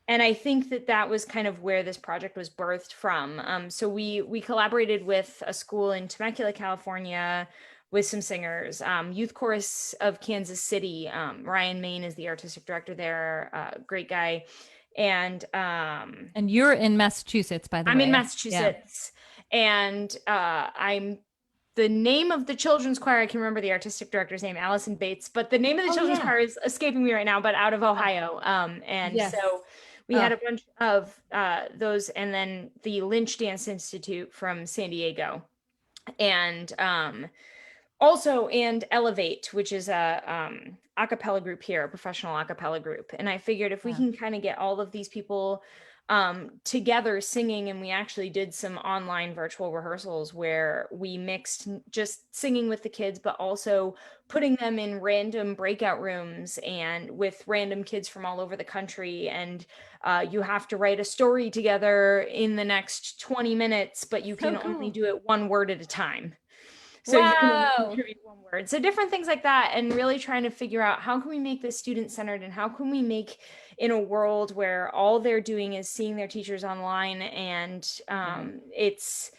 And I think that was kind of where this project was birthed from. So we collaborated with a school in Temecula, California, with some singers, Youth Chorus of Kansas City. Ryan Main is the artistic director there, great guy. And you're in Massachusetts, by the way. I'm in Massachusetts, and I'm the name of the children's choir. I can remember the artistic director's name, Allison Bates, but the name of the children's choir is escaping me right now, but out of Ohio. So we had a bunch of those, and then the Lynch Dance Institute from San Diego, and also, and Elevate, which is a cappella group here, a professional a cappella group. And I figured if we can kind of get all of these people together singing, and we actually did some online virtual rehearsals where we mixed just singing with the kids, but also putting them in random breakout rooms and with random kids from all over the country. And you have to write a story together in the next 20 minutes, but you can only do it one word at a time. So you can only contribute one word. So different things like that, and really trying to figure out how can we make this student-centered, and how can we make, in a world where all they're doing is seeing their teachers online, and it's,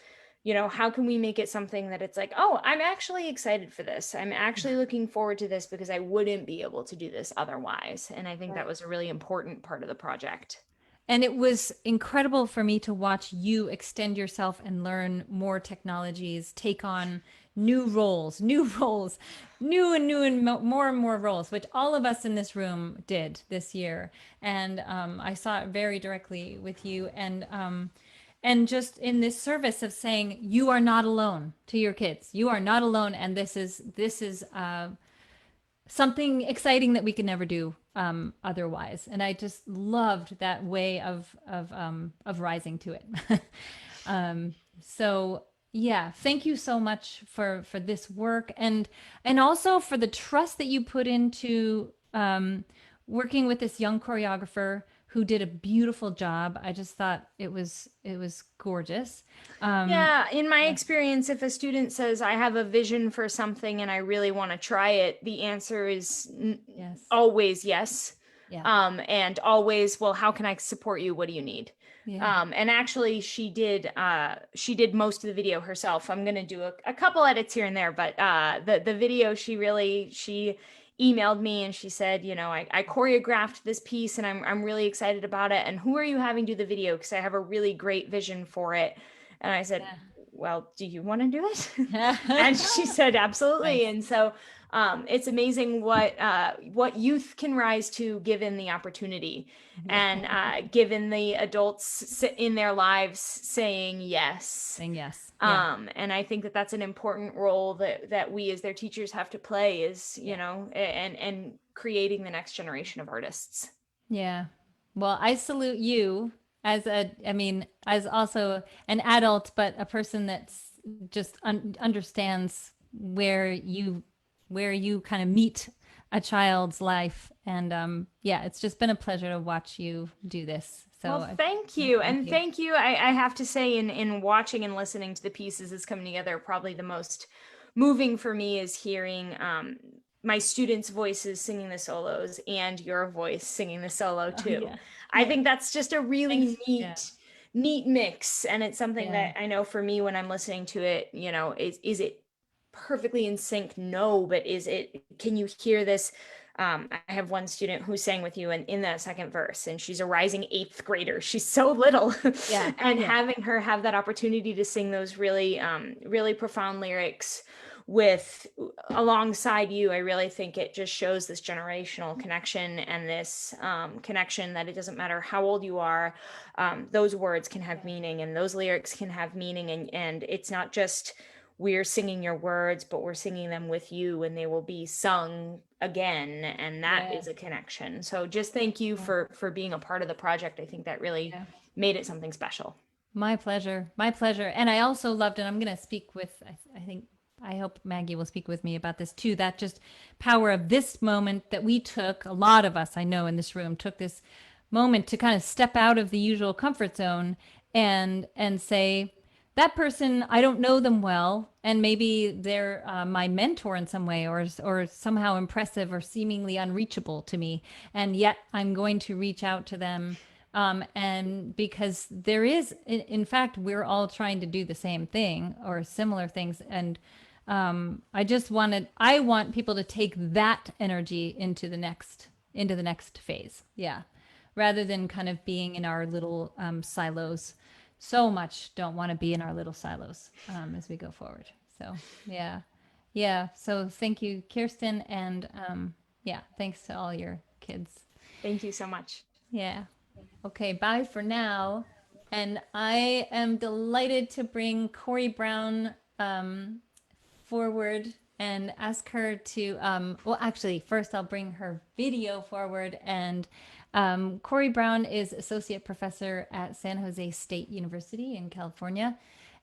you know, how can we make it something that it's like, oh, I'm actually excited for this. I'm actually looking forward to this because I wouldn't be able to do this otherwise. And I think that was a really important part of the project. And it was incredible for me to watch you extend yourself and learn more technologies, take on new roles, new and more roles, which all of us in this room did this year. And I saw it very directly with you, and just in this service of saying, you are not alone to your kids. You are not alone. And this is something exciting that we could never do otherwise. And I just loved that way of rising to it. So yeah, thank you so much for this work, and also for the trust that you put into working with this young choreographer who did a beautiful job. I just thought it was gorgeous. In my experience, if a student says, I have a vision for something and I really want to try it, the answer is always yes. And always, well, how can I support you? What do you need? And actually she did most of the video herself. I'm going to do a couple edits here and there, but the video, she emailed me and she said, you know, I choreographed this piece and I'm really excited about it. And who are you having do the video? Because I have a really great vision for it. And I said, well, do you want to do it? And she said, absolutely. Nice. And so it's amazing what youth can rise to given the opportunity, and given the adults in their lives saying yes. Saying yes. And I think that that's an important role that we as their teachers have to play, is, you know, and creating the next generation of artists. Yeah. Well, I salute you as as also an adult, but a person that's just understands where you kind of meet a child's life. And it's just been a pleasure to watch you do this. So well, thank you. And thank you. I have to say, in watching and listening to the pieces that's coming together, probably the most moving for me is hearing my students' voices singing the solos and your voice singing the solo too. I think that's just a really neat mix. And it's something that I know for me, when I'm listening to it, you know, is it perfectly in sync? No, but can you hear this? I have one student who sang with you in that second verse, and she's a rising 8th grader. She's so little. And having her have that opportunity to sing those really, really profound lyrics alongside you, I really think it just shows this generational connection, and this connection that it doesn't matter how old you are, those words can have meaning, and those lyrics can have meaning, and it's not just we're singing your words, but we're singing them with you, and they will be sung again, and that is a connection. So just thank you for being a part of the project. I think that really made it something special. My pleasure. And I also loved, and I'm going to speak with, I hope Maggie will speak with me about this too, that just power of this moment that we took, a lot of us I know in this room took this moment to kind of step out of the usual comfort zone and say, that person, I don't know them well, and maybe they're my mentor in some way, or somehow impressive or seemingly unreachable to me, and yet I'm going to reach out to them, and because there is, in fact, we're all trying to do the same thing or similar things, and I want people to take that energy into the next phase, rather than kind of being in our little silos. So much don't want to be in our little silos as we go forward. So so thank you, Kirsten, and thanks to all your kids. Thank you so much. Okay, bye for now. And I am delighted to bring Corie Brown forward and ask her to actually first I'll bring her video forward. And Corie Brown is associate professor at San Jose State University in California,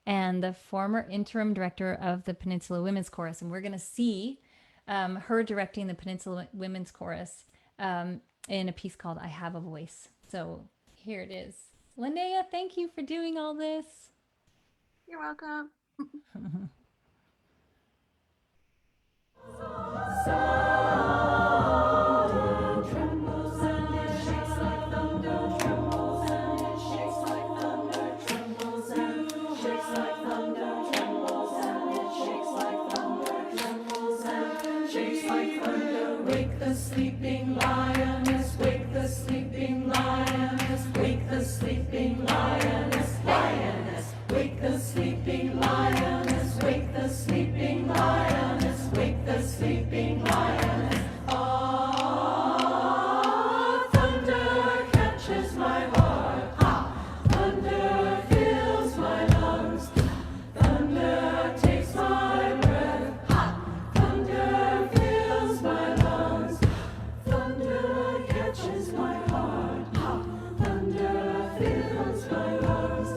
and the former interim director of the Peninsula Women's Chorus. And we're going to see her directing the Peninsula Women's Chorus in a piece called I Have a Voice. So here it is. Linnea, thank you for doing all this. You're welcome. Sleeping lioness, wake the sleeping lioness, wake the sleeping lioness, lioness, wake the sleeping lioness, wake the sleeping lioness, wake the sleeping lioness. Ah, thunder catches my heart, thunder fills my lungs, thunder takes my breath, thunder fills my lungs. Thunder catches my heart, thunder fills my lungs,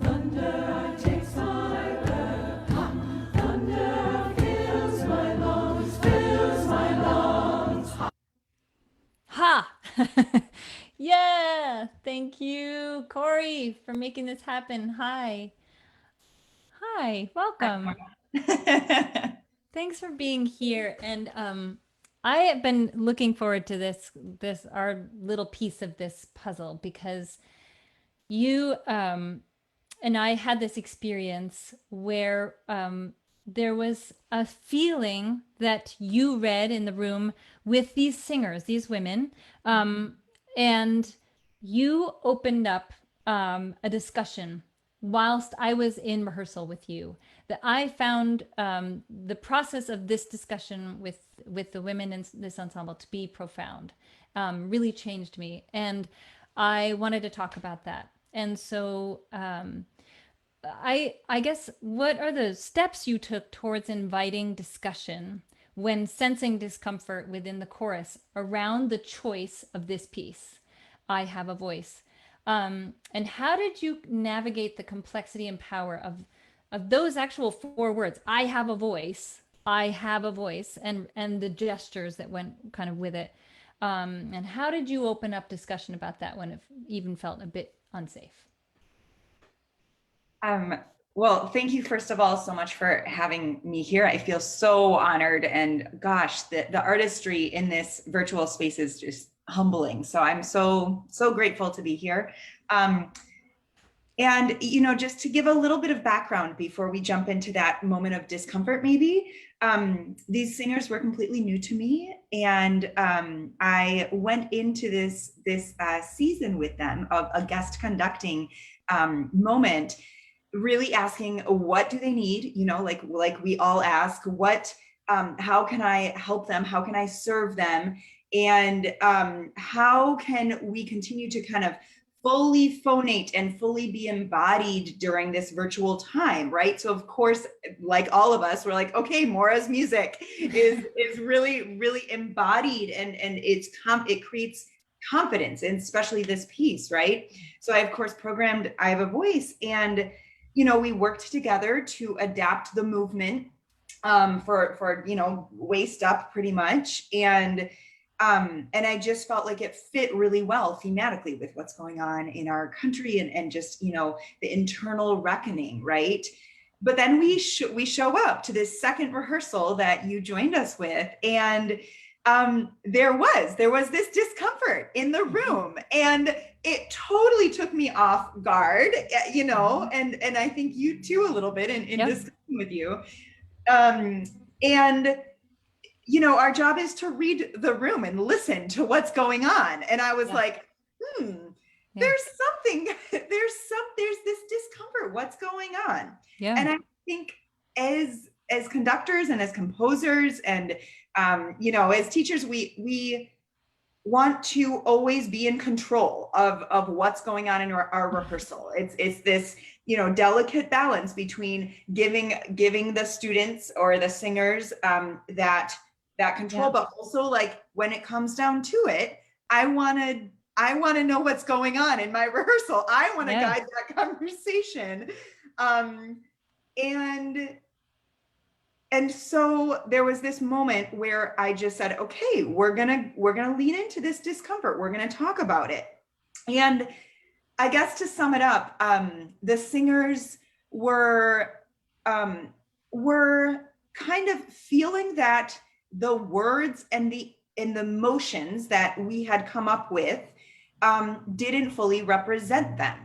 thunder takes my breath, thunder fills my lungs, fills my lungs. Ha! Yeah! Thank you, Corie, for making this happen. Hi. Welcome. Thanks for being here. And I have been looking forward to this our little piece of this puzzle, because you and I had this experience where there was a feeling that you read in the room with these singers, these women, and you opened up a discussion whilst I was in rehearsal with you, that I found the process of this discussion with the women in this ensemble to be profound, really changed me. And I wanted to talk about that. And so I guess, what are the steps you took towards inviting discussion when sensing discomfort within the chorus around the choice of this piece, I Have a Voice? And how did you navigate the complexity and power of those actual 4 words, I have a voice, I have a voice, and the gestures that went kind of with it? And how did you open up discussion about that when it even felt a bit unsafe? Well, thank you, first of all, so much for having me here. I feel so honored, and gosh, the artistry in this virtual space is just humbling. So I'm so grateful to be here. And, you know, just to give a little bit of background before we jump into that moment of discomfort, maybe, these singers were completely new to me. And I went into this season with them of a guest conducting moment, really asking, what do they need? You know, like we all ask, how can I help them? How can I serve them? And how can we continue to kind of fully phonate and fully be embodied during this virtual time, right? So of course, like all of us, we're like, okay, Moira's music is really, really embodied, and it creates confidence, and especially this piece, right? So I, of course, programmed I Have a Voice, and, you know, we worked together to adapt the movement for you know, waist up pretty much. And I just felt like it fit really well thematically with what's going on in our country and just, you know, the internal reckoning, right? But then we show up to this second rehearsal that you joined us with, and there was this discomfort in the room, and it totally took me off guard, you know, and I think you too a little bit in discussing with you. And you know, our job is to read the room and listen to what's going on. And I was like, there's this discomfort. What's going on? Yeah. And I think as conductors and as composers and, you know, as teachers, we want to always be in control of what's going on in our rehearsal. It's this, you know, delicate balance between giving the students or the singers that control, but also, like, when it comes down to it, I want to know what's going on in my rehearsal. I want to guide that conversation. And so there was this moment where I just said, okay, we're gonna lean into this discomfort. We're gonna talk about it. And I guess to sum it up, the singers were kind of feeling that the words and the motions that we had come up with didn't fully represent them.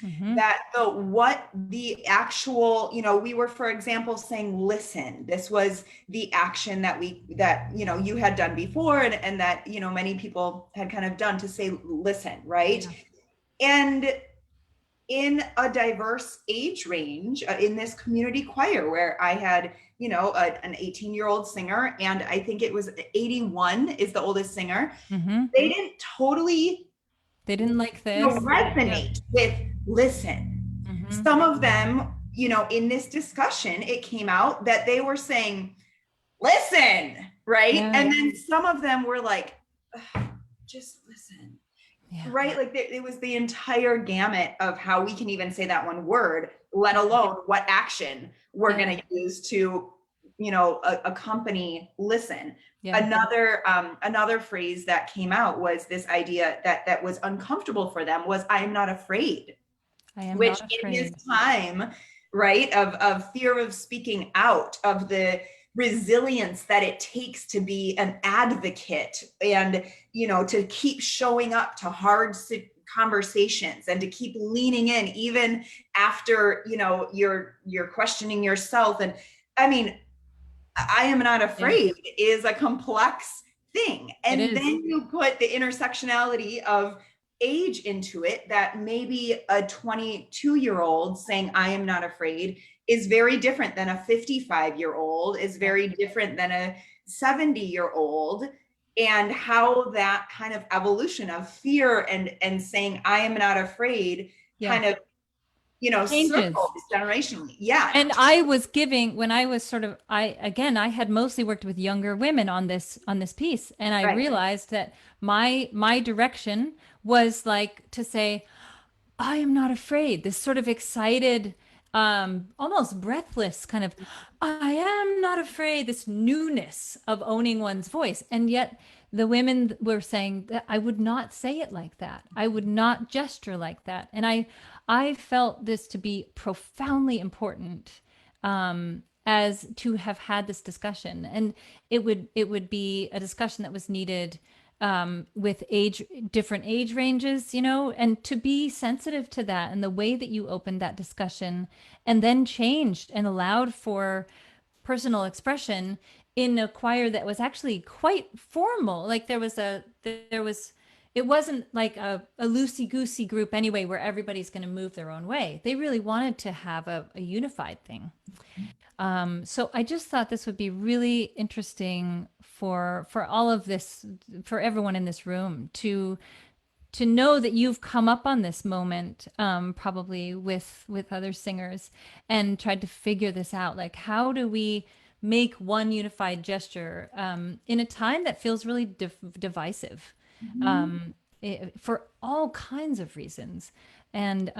Mm-hmm. That the actual, you know, we were, for example, saying listen. This was the action that you know, you had done before, and that, you know, many people had kind of done, to say listen, right? Yeah. And in a diverse age range, in this community choir where I had, you know, an 18-year-old singer, and I think it was 81 is the oldest singer. Mm-hmm. They didn't like this, you know, resonate with listen. Mm-hmm. Some of them, you know, in this discussion, it came out that they were saying listen, right? Yeah. And then some of them were like, just listen. Yeah. Right? Like it was the entire gamut of how we can even say that one word, let alone what action we're going to use to, you know, accompany listen. Yeah. Another phrase that came out was this idea that was uncomfortable for them was, I am not afraid. Which in this time, right, of fear of speaking out, of the resilience that it takes to be an advocate, and, you know, to keep showing up to hard conversations and to keep leaning in even after, you know, you're questioning yourself. And I mean, I am not afraid is a complex thing. And then you put the intersectionality of age into it that maybe a 22-year-old saying, I am not afraid is very different than a 55-year-old, is very different than a 70-year-old, and how that kind of evolution of fear and saying, I am not afraid kind of, Changes. circles generationally. Yeah. And I was giving, when I was sort of, I had mostly worked with younger women on this piece. And I realized that my direction was like to say, I am not afraid. This sort of excited, almost breathless kind of, I am not afraid, this newness of owning one's voice. And yet the women were saying that I would not say it like that. I would not gesture like that. And I felt this to be profoundly important, as to have had this discussion. And it would be a discussion that was needed with different age ranges, and to be sensitive to that and the way that you opened that discussion and then changed and allowed for personal expression in a choir that was actually quite formal. Like it wasn't like a loosey-goosey group anyway, where everybody's going to move their own way. They really wanted to have a unified thing. So I just thought this would be really interesting for all of this, for everyone in this room to know that you've come up on this moment, probably with other singers, and tried to figure this out. Like, how do we make one unified gesture in a time that feels really divisive, for all kinds of reasons? And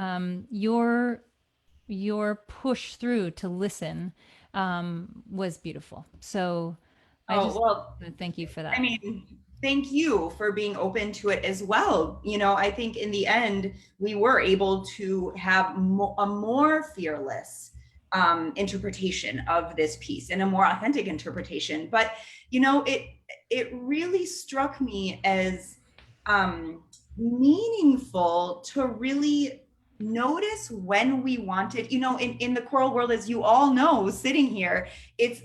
your push through to listen was beautiful. So I just thank you for that. I mean, thank you for being open to it as well. I think in the end, we were able to have a more fearless interpretation of this piece and a more authentic interpretation. But, it really struck me as meaningful to really notice when we wanted, in the choral world, as you all know, sitting here,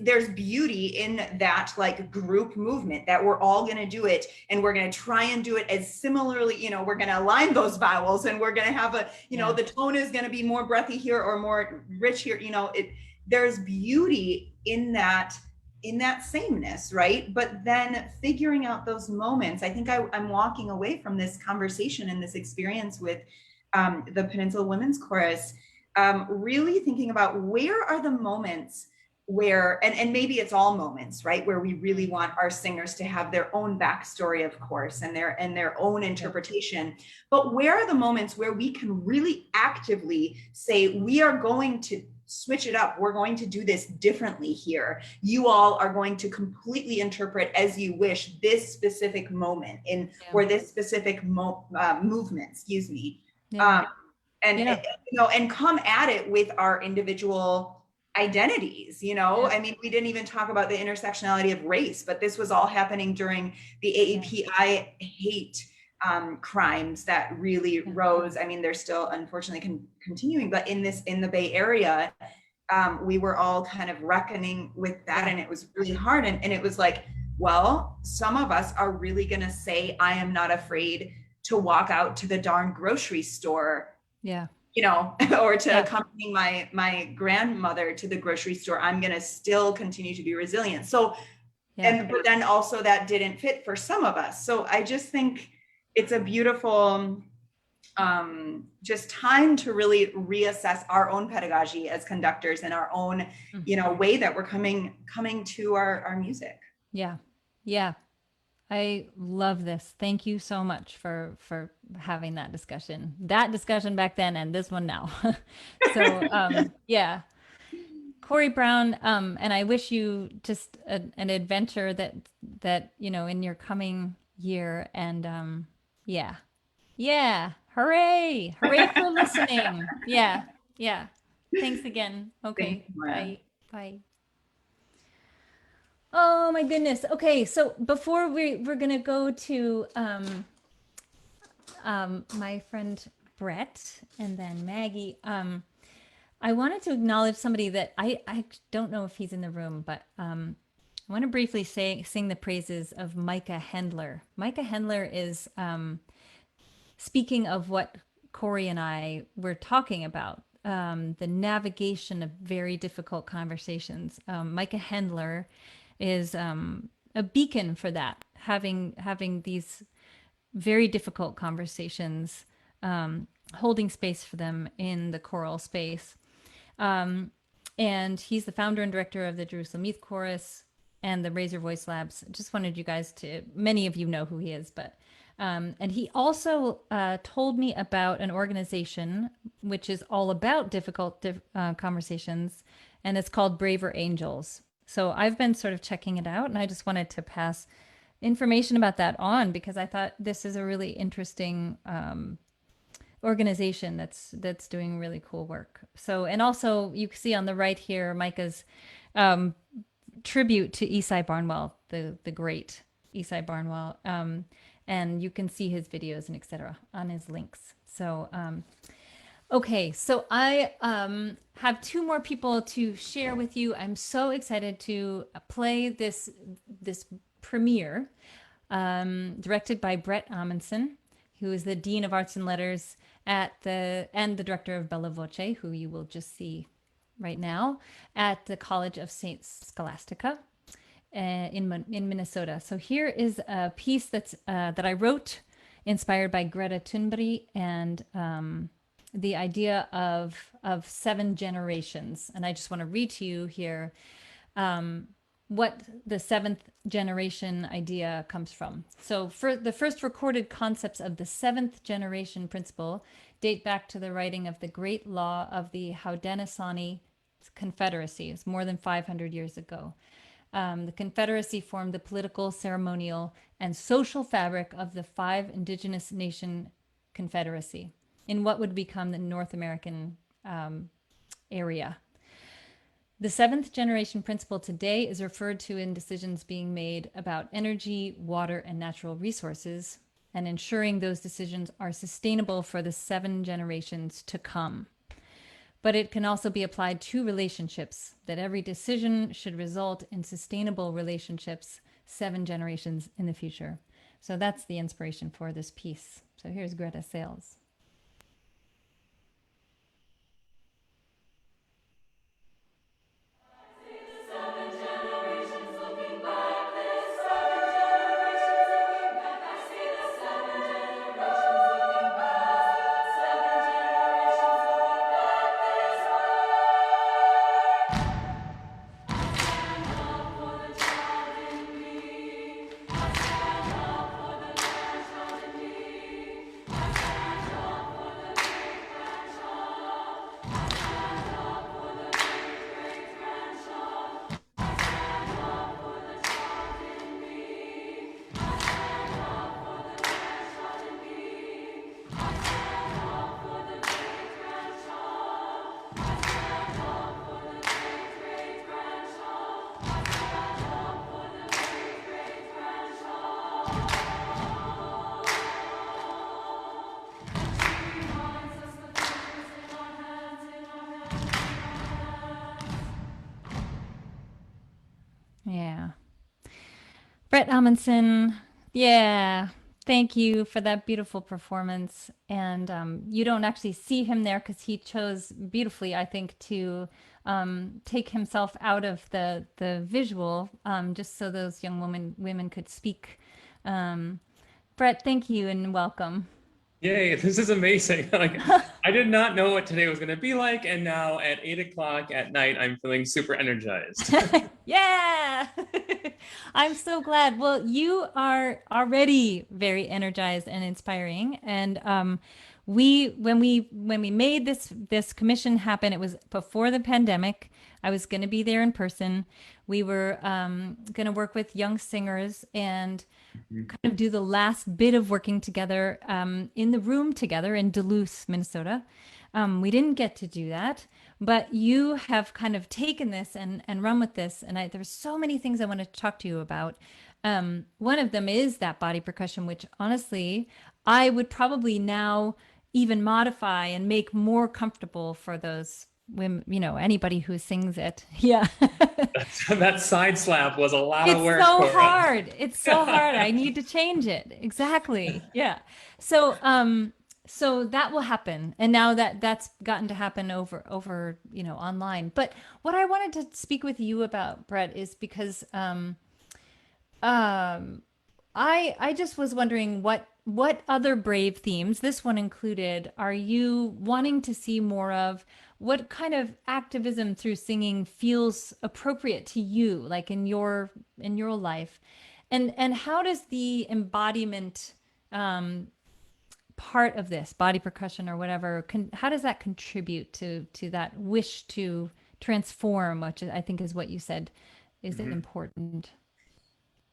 there's beauty in that like group movement, that we're all going to do it, and we're going to try and do it as similarly, we're going to align those vowels, and we're going to have the tone is going to be more breathy here or more rich here. There's beauty in that sameness, right? But then figuring out those moments, I think I'm walking away from this conversation and this experience with the Peninsula Women's Chorus, really thinking about where are the moments where, and maybe it's all moments, right, where we really want our singers to have their own backstory, of course, and their own interpretation. But where are the moments where we can really actively say, we are going to switch it up. We're going to do this differently here. You all are going to completely interpret as you wish this specific moment or this specific movement, excuse me. And come at it with our individual identities. I mean, we didn't even talk about the intersectionality of race, but this was all happening during the AAPI hate crimes that really rose. I mean, they're still unfortunately continuing, but in the Bay Area, we were all kind of reckoning with that, and it was really hard. And it was like, well, some of us are really going to say, I am not afraid to walk out to the darn grocery store, or to accompany my grandmother to the grocery store. I'm going to still continue to be resilient. So, but then also that didn't fit for some of us. So I just think it's a beautiful, just time to really reassess our own pedagogy as conductors and our own, way that we're coming to our music. Yeah. Yeah. I love this. Thank you so much for having that discussion back then and this one now. So, Corie Brown, and I wish you just an adventure that, in your coming year, and, hooray for listening. Yeah. Thanks again. Okay. Bye. Oh my goodness. Okay, so before we're gonna go to my friend Bret and then Maggie, I wanted to acknowledge somebody that I don't know if he's in the room, but I want to briefly sing the praises of Micah Hendler. Micah Hendler is speaking of what Corie and I were talking about, the navigation of very difficult conversations. Micah Hendler is a beacon for that, having these very difficult conversations, holding space for them in the choral space. And he's the founder and director of the Jerusalem Youth Chorus and the Razor Voice Labs. Just wanted you guys to, many of you know who he is, but and he also told me about an organization which is all about difficult conversations, and it's called Braver Angels. So I've been sort of checking it out, and I just wanted to pass information about that on because I thought this is a really interesting organization that's doing really cool work. So, and also you can see on the right here, Micah's tribute to Esai Barnwell, the great Esai Barnwell. And you can see his videos and etc. on his links. So, okay, so I have two more people to share with you. I'm so excited to play this premiere directed by Bret Amundson, who is the Dean of Arts and Letters and the director of Bella Voce, who you will just see right now at the College of St. Scholastica in Minnesota. So here is a piece that I wrote, inspired by Greta Thunberg, and the idea of 7 generations. And I just want to read to you here what the 7th generation idea comes from. So for the first recorded concepts of the 7th generation principle date back to the writing of the great law of the Haudenosaunee Confederacy. It's more than 500 years ago. The Confederacy formed the political, ceremonial, and social fabric of the 5 indigenous nation confederacy in what would become the North American area. The 7th generation principle today is referred to in decisions being made about energy, water, and natural resources, and ensuring those decisions are sustainable for the 7 generations to come. But it can also be applied to relationships, that every decision should result in sustainable relationships 7 generations in the future. So that's the inspiration for this piece. So here's Greta Sales. Yeah. Bret Amundson, yeah, thank you for that beautiful performance. And you don't actually see him there because he chose beautifully, I think, to take himself out of the visual, just so those young women could speak. Bret, thank you and welcome. Yay, this is amazing. Like, I did not know what today was going to be like, and now at 8 o'clock at night, I'm feeling super energized. Yeah, I'm so glad. Well, you are already very energized and inspiring. And when we made this commission happen, it was before the pandemic. I was going to be there in person. We were going to work with young singers and kind of do the last bit of working together in the room together in Duluth, Minnesota. We didn't get to do that, but you have kind of taken this and run with this. And there's so many things I want to talk to you about. One of them is that body percussion, which honestly, I would probably now even modify and make more comfortable for those women, anybody who sings it. Yeah. That side slap was a lot of work. It's so for us. hard. It's so hard. I need to change it. Exactly. Yeah. So, so that will happen. And now that's gotten to happen over, online. But what I wanted to speak with you about, Bret, is because, I just was wondering what other brave themes, this one included, are you wanting to see more of? What kind of activism through singing feels appropriate to you, like in your life? And how does the embodiment part of this, body percussion or whatever, how does that contribute to that wish to transform, which I think is what you said is important?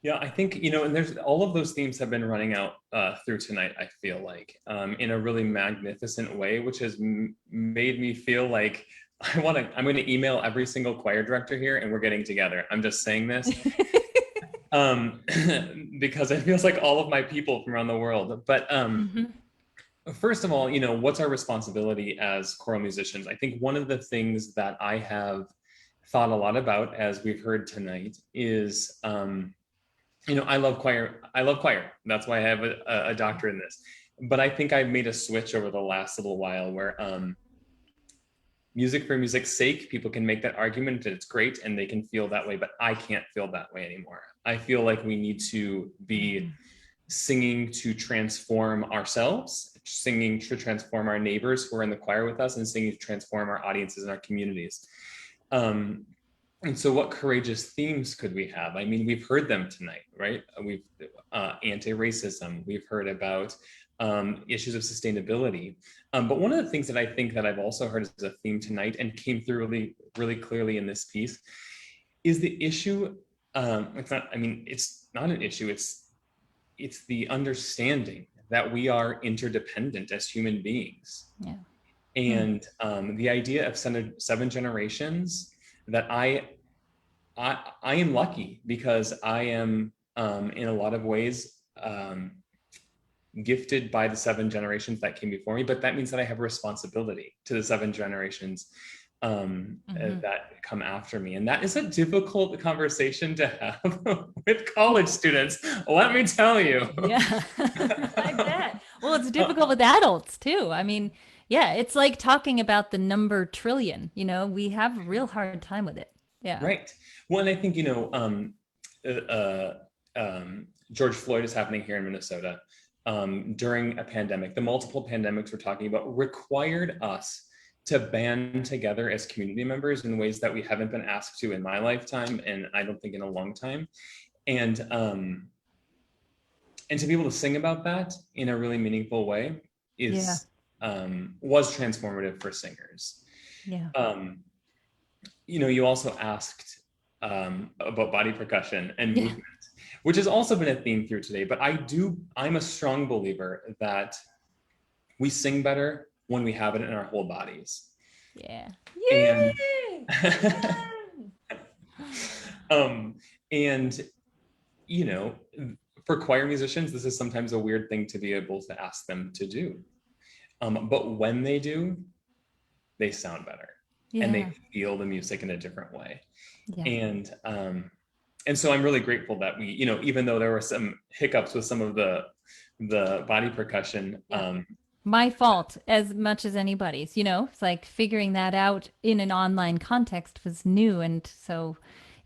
Yeah, I think, and there's all of those themes have been running out through tonight, I feel like, in a really magnificent way, which has made me feel like I'm going to email every single choir director here and we're getting together. I'm just saying this because it feels like all of my people from around the world. But first of all, what's our responsibility as choral musicians? I think one of the things that I have thought a lot about, as we've heard tonight, is I love choir. That's why I have a doctorate in this. But I think I've made a switch over the last little while where music for music's sake, people can make that argument that it's great and they can feel that way, but I can't feel that way anymore. I feel like we need to be singing to transform ourselves, singing to transform our neighbors who are in the choir with us, and singing to transform our audiences and our communities. And so what courageous themes could we have? I mean, we've heard them tonight, right? We've anti-racism, we've heard about issues of sustainability. But one of the things that I think that I've also heard as a theme tonight and came through really, really clearly in this piece is the issue, it's not an issue, it's the understanding that we are interdependent as human beings. Yeah. And the idea of seven generations, that I am lucky because I am in a lot of ways gifted by the 7 generations that came before me, but that means that I have a responsibility to the 7 generations that come after me. And that is a difficult conversation to have with college students, let me tell you. Yeah, I bet. Well, it's difficult with adults too. I mean, yeah, it's like talking about the number trillion, we have a real hard time with it. Yeah. Right. Well, and I think, George Floyd is happening here in Minnesota during a pandemic. The multiple pandemics we're talking about required us to band together as community members in ways that we haven't been asked to in my lifetime, and I don't think in a long time. And to be able to sing about that in a really meaningful way was transformative for singers. Yeah. You also asked about body percussion and movement, which has also been a theme through today. But I'm a strong believer that we sing better when we have it in our whole bodies. Yeah. And for choir musicians, this is sometimes a weird thing to be able to ask them to do. But when they do, they sound better and they feel the music in a different way. Yeah. And so I'm really grateful that we, even though there were some hiccups with some of the body percussion. My fault as much as anybody's, it's like figuring that out in an online context was new. And so,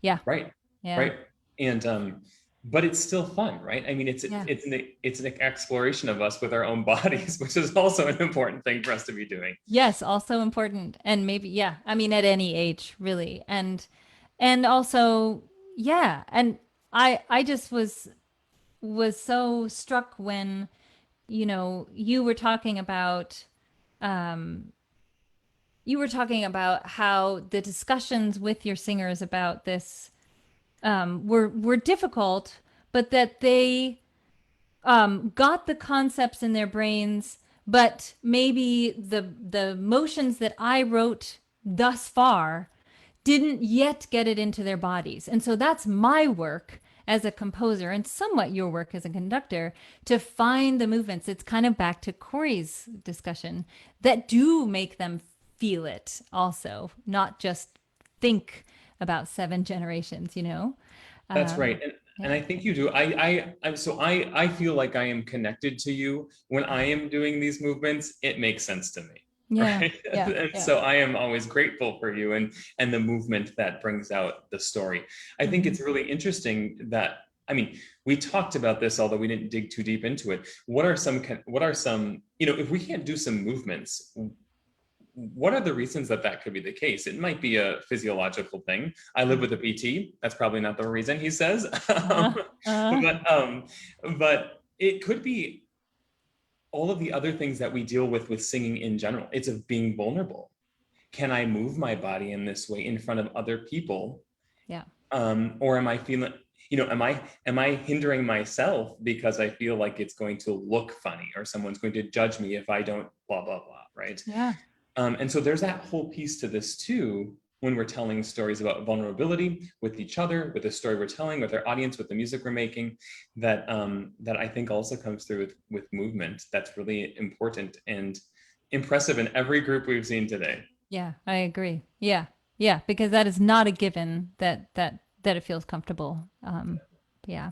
yeah. Right. Yeah. Right. And, but it's still fun, right? I mean, it's an exploration of us with our own bodies, which is also an important thing for us to be doing. Yes, also important. And maybe, I mean, at any age, really. And also, and I just was so struck when, you were talking about how the discussions with your singers about this were difficult, but that they got the concepts in their brains, but maybe the motions that I wrote thus far didn't yet get it into their bodies. And so that's my work as a composer, and somewhat your work as a conductor, to find the movements. It's kind of back to Corie's discussion that do make them feel it also, not just think about 7 generations, you know? That's right. And yeah. I think you do. I feel like I am connected to you when I am doing these movements. It makes sense to me. Yeah. Right? Yeah. And yeah. so I am always grateful for you and the movement that brings out the story. I think it's really interesting that, I mean, we talked about this, although we didn't dig too deep into it. What are some, you know, if we can't do some movements, what are the reasons that that could be the case? It might be a physiological thing. I live with a PT. That's probably not the reason, he says. But it could be all of the other things that we deal with singing in general. It's of being vulnerable. Can I move my body in this way in front of other people? Yeah. Or am I feeling, you know, am I hindering myself because I feel like it's going to look funny or someone's going to judge me if I don't blah, blah, blah, right? Yeah. And so there's that whole piece to this too, when we're telling stories about vulnerability with each other, with the story we're telling, with our audience, with the music we're making, that that I think also comes through with movement. That's really important and impressive in every group we've seen today. Yeah, I agree. Yeah. Yeah, because that is not a given that it feels comfortable. Yeah.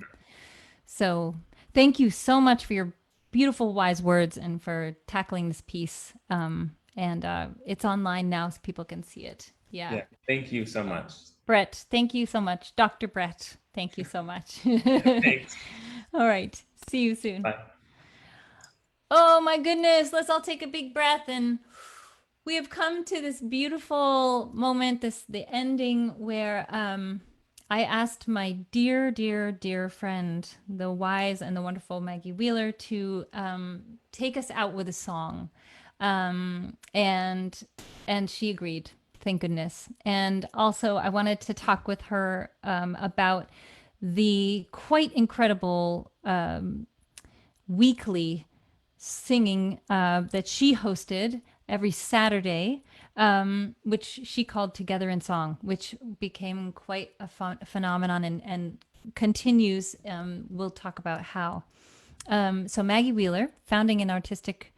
So thank you so much for your beautiful, wise words and for tackling this piece. And it's online now so people can see it. Yeah. Thank you so much. Bret, thank you so much. Dr. Bret, thank you so much. Thanks. All right. See you soon. Bye. Oh my goodness. Let's all take a big breath. And we have come to this beautiful moment, the ending where I asked my dear, dear, dear friend, the wise and the wonderful Maggie Wheeler, to take us out with a song. And she agreed, thank goodness. And also I wanted to talk with her about the quite incredible weekly singing that she hosted every Saturday, which she called Together in Song, which became quite a phenomenon and continues. We'll talk about how. So Maggie Wheeler, founding and artistic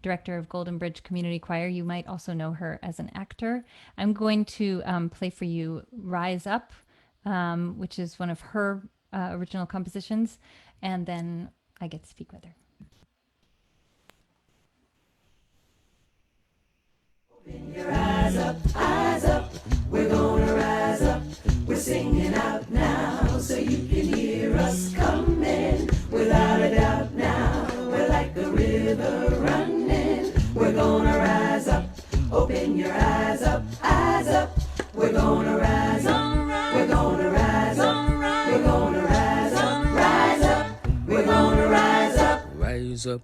director of Golden Bridge Community Choir. You might also know her as an actor. I'm going to play for you Rise Up, which is one of her original compositions, and then I get to speak with her. Open your eyes up, we're gonna rise up. We're singing out now, so you can hear us coming. Without a doubt now, we're like a river running. We're gonna rise up, open your eyes up, we're gonna rise up, we're gonna rise up, we're gonna rise up, rise up, we're gonna rise up, rise up.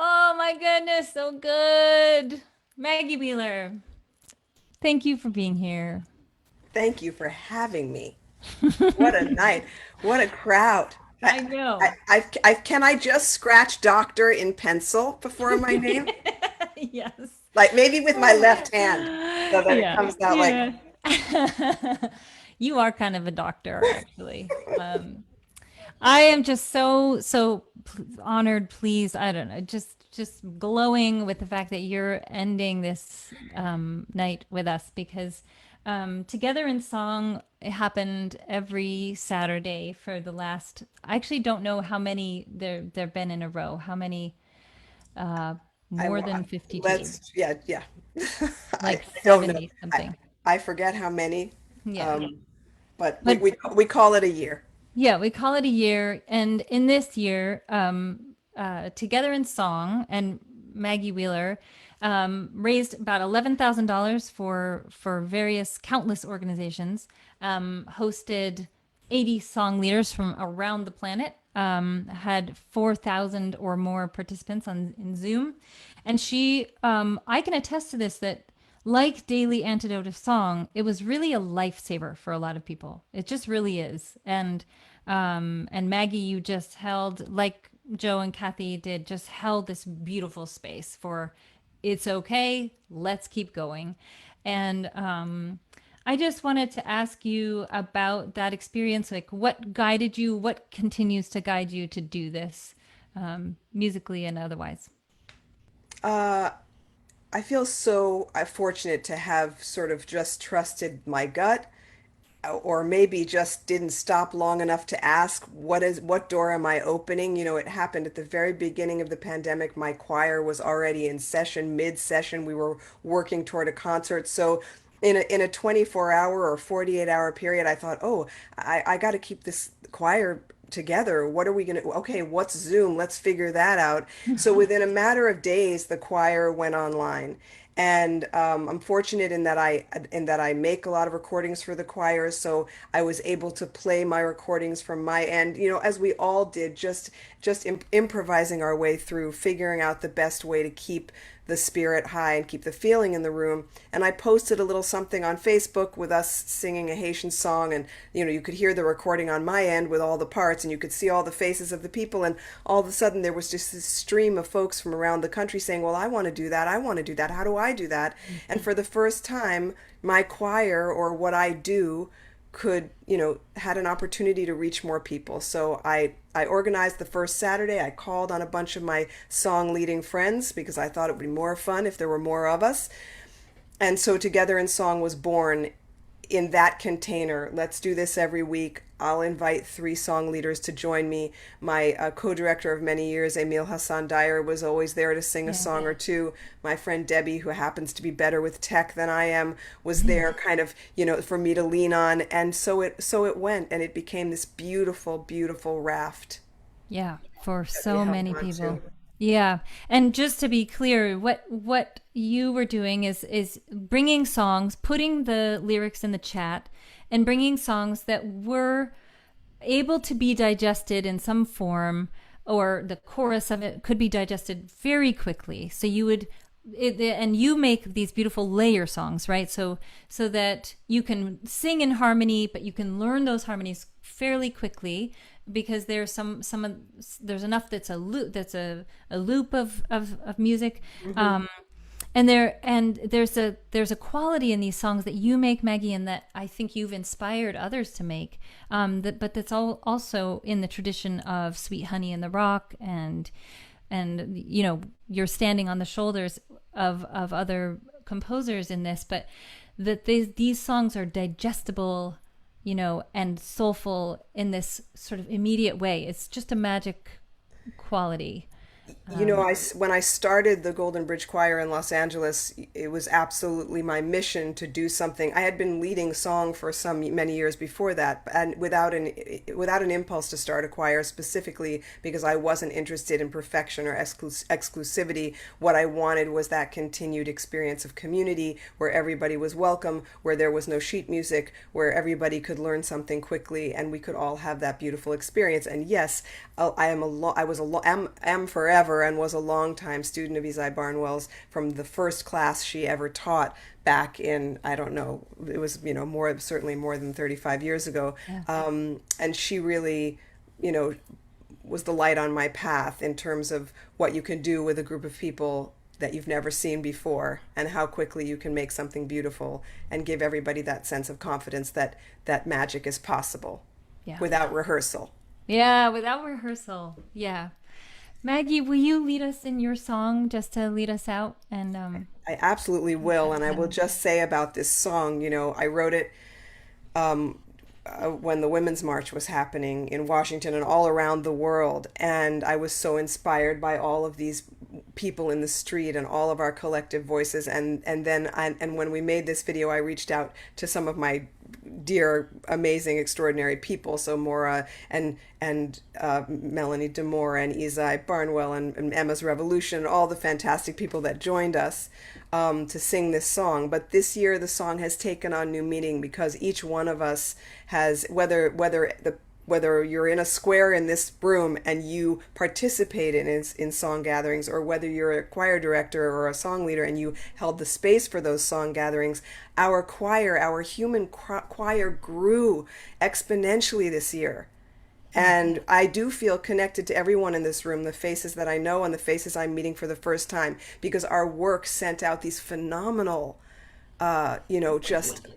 Oh my goodness, so good. Maggie Wheeler, thank you for being here. Thank you for having me. What a night. What a crowd. I know. Can I just scratch doctor in pencil before my name? Yes. Like maybe with my left hand so that it comes out like. You are kind of a doctor, actually. I am just so honored, pleased. I don't know, just glowing with the fact that you're ending this night with us, because Together in Song, it happened every Saturday for the last, I actually don't know how many there've been in a row. How many? More than 52. Yeah. Like I don't 70 know. something. I forget how many. Yeah. But we call it a year. Yeah, we call it a year. And in this year, Together in Song and Maggie Wheeler raised about $11,000 for various countless organizations, hosted 80 song leaders from around the planet, had 4,000 or more participants in Zoom. And she, I can attest to this, that like Daily Antidote of Song, it was really a lifesaver for a lot of people. It just really is. And Maggie, you just held, like Joe and Kathy did, just held this beautiful space for, it's okay, let's keep going. And I just wanted to ask you about that experience. Like, what guided you? What continues to guide you to do this, musically and otherwise? I feel so fortunate to have sort of just trusted my gut, or maybe just didn't stop long enough to ask what door am I opening? You know, it happened at the very beginning of the pandemic. My choir was already in session, mid-session. We were working toward a concert. So in a 24-hour or 48-hour period, I thought, oh, I got to keep this choir together. What are we going to, okay, what's Zoom? Let's figure that out. So within a matter of days, the choir went online. And I'm fortunate in that I make a lot of recordings for the choir, so I was able to play my recordings from my end, you know, as we all did, just improvising our way through, figuring out the best way to keep the spirit high and keep the feeling in the room. And I posted a little something on Facebook with us singing a Haitian song, and you know, you could hear the recording on my end with all the parts, and you could see all the faces of the people, and all of a sudden there was just this stream of folks from around the country saying, well, I want to do that, I want to do that, how do I do that? And for the first time, my choir, or what I do, could, you know, had an opportunity to reach more people. So I organized the first Saturday. I called on a bunch of my song leading friends because I thought it would be more fun if there were more of us. And so Together in Song was born in that container. Let's do this every week. I'll invite 3 song leaders to join me. My co-director of many years, Emil Hassan Dyer, was always there to sing a song or two. My friend Debbie, who happens to be better with tech than I am, was there kind of, you know, for me to lean on. And so it went, and it became this beautiful, beautiful raft. Yeah, for so many people. Yeah. And just to be clear, what you were doing is bringing songs, putting the lyrics in the chat, and bringing songs that were able to be digested in some form, or the chorus of it could be digested very quickly. So you would, and you make these beautiful layer songs, right? So that you can sing in harmony, but you can learn those harmonies fairly quickly, because there's there's enough that's a loop of music. Mm-hmm. And there's a quality in these songs that you make, Maggie, and that I think you've inspired others to make. But that's also in the tradition of Sweet Honey in the Rock, and you know, you're standing on the shoulders of other composers in this. But that these songs are digestible, you know, and soulful in this sort of immediate way. It's just a magic quality. You know, when I started the Golden Bridge Choir in Los Angeles, it was absolutely my mission to do something. I had been leading song for many years before that, and without an impulse to start a choir, specifically because I wasn't interested in perfection or exclusivity. What I wanted was that continued experience of community, where everybody was welcome, where there was no sheet music, where everybody could learn something quickly, and we could all have that beautiful experience. And yes, I am forever and was a long-time student of Isai Barnwell's from the first class she ever taught back in, I don't know, it was, you know, certainly more than 35 years ago. Yeah. And she really, you know, was the light on my path in terms of what you can do with a group of people that you've never seen before, and how quickly you can make something beautiful and give everybody that sense of confidence that magic is possible. Yeah. Without rehearsal. Yeah, without rehearsal. Yeah. Maggie, will you lead us in your song, just to lead us out? And I absolutely will. And I will just say about this song, you know, I wrote it when the Women's March was happening in Washington and all around the world. And I was so inspired by all of these people in the street and all of our collective voices. And when we made this video, I reached out to some of my dear, amazing, extraordinary people. So Moira and Melanie DeMore and Isai Barnwell and Emma's Revolution, and all the fantastic people that joined us to sing this song. But this year the song has taken on new meaning, because each one of us has, whether you're in a square in this room and you participate in song gatherings, or whether you're a choir director or a song leader and you held the space for those song gatherings, our choir, our human choir, grew exponentially this year. And I do feel connected to everyone in this room, the faces that I know and the faces I'm meeting for the first time, because our work sent out these phenomenal, just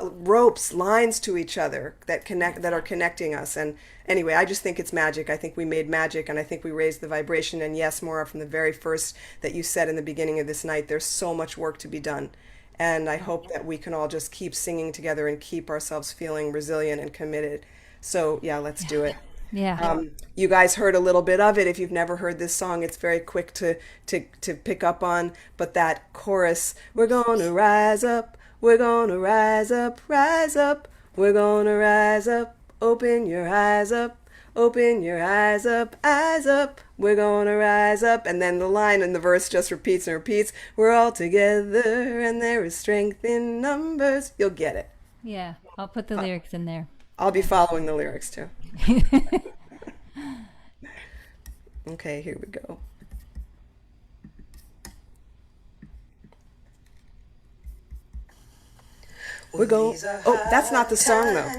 ropes, lines to each other that are connecting us. And anyway, I just think it's magic. I think we made magic, and I think we raised the vibration. And yes, Maura, from the very first that you said in the beginning of this night, there's so much work to be done. And I hope that we can all just keep singing together and keep ourselves feeling resilient and committed. So yeah, let's do it. Yeah. You guys heard a little bit of it. If you've never heard this song, it's very quick to pick up on. But that chorus, we're gonna rise up, we're gonna rise up, we're gonna rise up, open your eyes up, open your eyes up, we're gonna rise up. And then the line in the verse just repeats and repeats. We're all together and there is strength in numbers. You'll get it. Yeah, I'll put the lyrics in there. I'll be following the lyrics too. Okay, here we go. We're going. Oh, that's not the song though.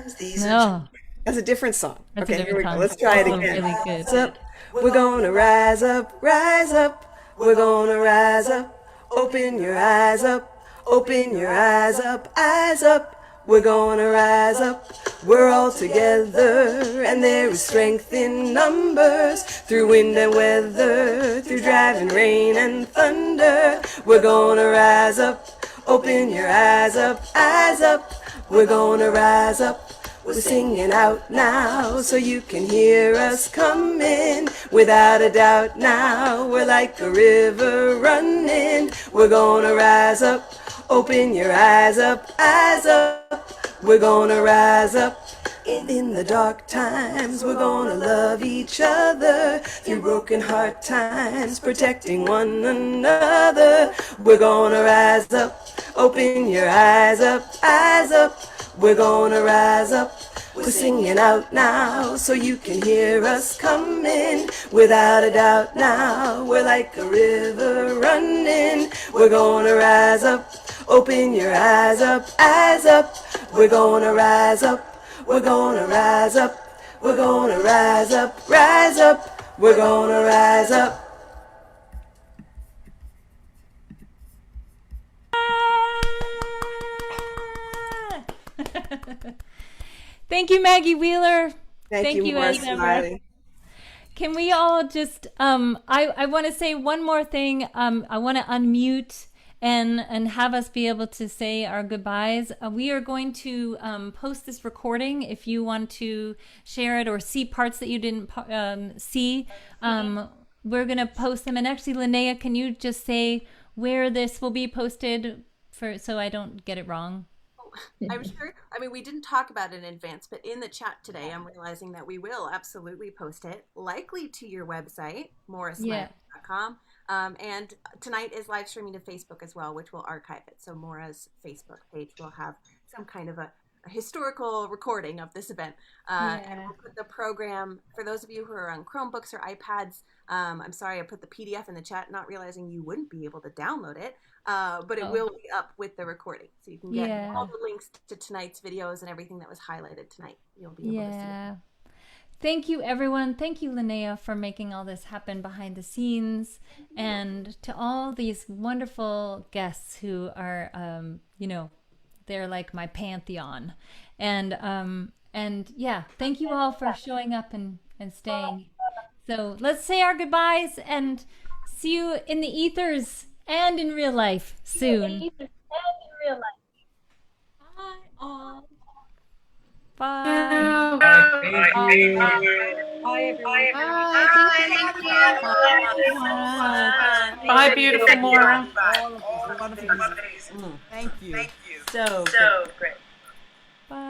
No. That's a different song. That's okay, a here we different go. song. Let's try it Also again. really good. Rise up. We're gonna rise up, rise up. We're gonna rise up. Open your eyes up. Open your eyes up, eyes up. We're gonna rise up. We're all together, and there is strength in numbers. Through wind and weather, through driving rain and thunder. We're gonna rise up. Open your eyes up, eyes up. We're gonna rise up. We're singing out now so you can hear us coming. Without a doubt now, we're like a river running. We're gonna rise up. Open your eyes up, eyes up. We're gonna rise up. In the dark times, we're gonna love each other. Through broken heart times, protecting one another. We're gonna rise up. Open your eyes up, eyes up. We're gonna rise up. We're singing out now so you can hear us coming. Without a doubt now, we're like a river running. We're gonna rise up. Open your eyes up, eyes up. We're gonna rise up. We're gonna rise up. We're gonna rise up, rise up. We're gonna rise up. Thank you, Maggie Wheeler. Thank you, Moira as ever. Smiley. Can we all just, I want to say one more thing. I want to unmute and have us be able to say our goodbyes. We are going to post this recording if you want to share it or see parts that you didn't see. We're going to post them. And actually, Linnea, can you just say where this will be posted so I don't get it wrong? I'm sure. I mean, we didn't talk about it in advance, but in the chat today, I'm realizing that we will absolutely post it, likely to your website, moirasmiley.com. And tonight is live streaming to Facebook as well, which will archive it. So Moira's Facebook page will have some kind of a historical recording of this event. And we'll put the program, for those of you who are on Chromebooks or iPads, I'm sorry I put the PDF in the chat, not realizing you wouldn't be able to download it, but it will be up with the recording. So you can get all the links to tonight's videos and everything that was highlighted tonight. You'll be able to see it. Thank you, everyone. Thank you, Linnea, for making all this happen behind the scenes. And to all these wonderful guests who are, they're like my pantheon. And yeah, thank you all for showing up and staying. So let's say our goodbyes and see you in the ethers and in real life soon. Bye all. Bye. Bye, beautiful Moira. Thank you. So great. Bye.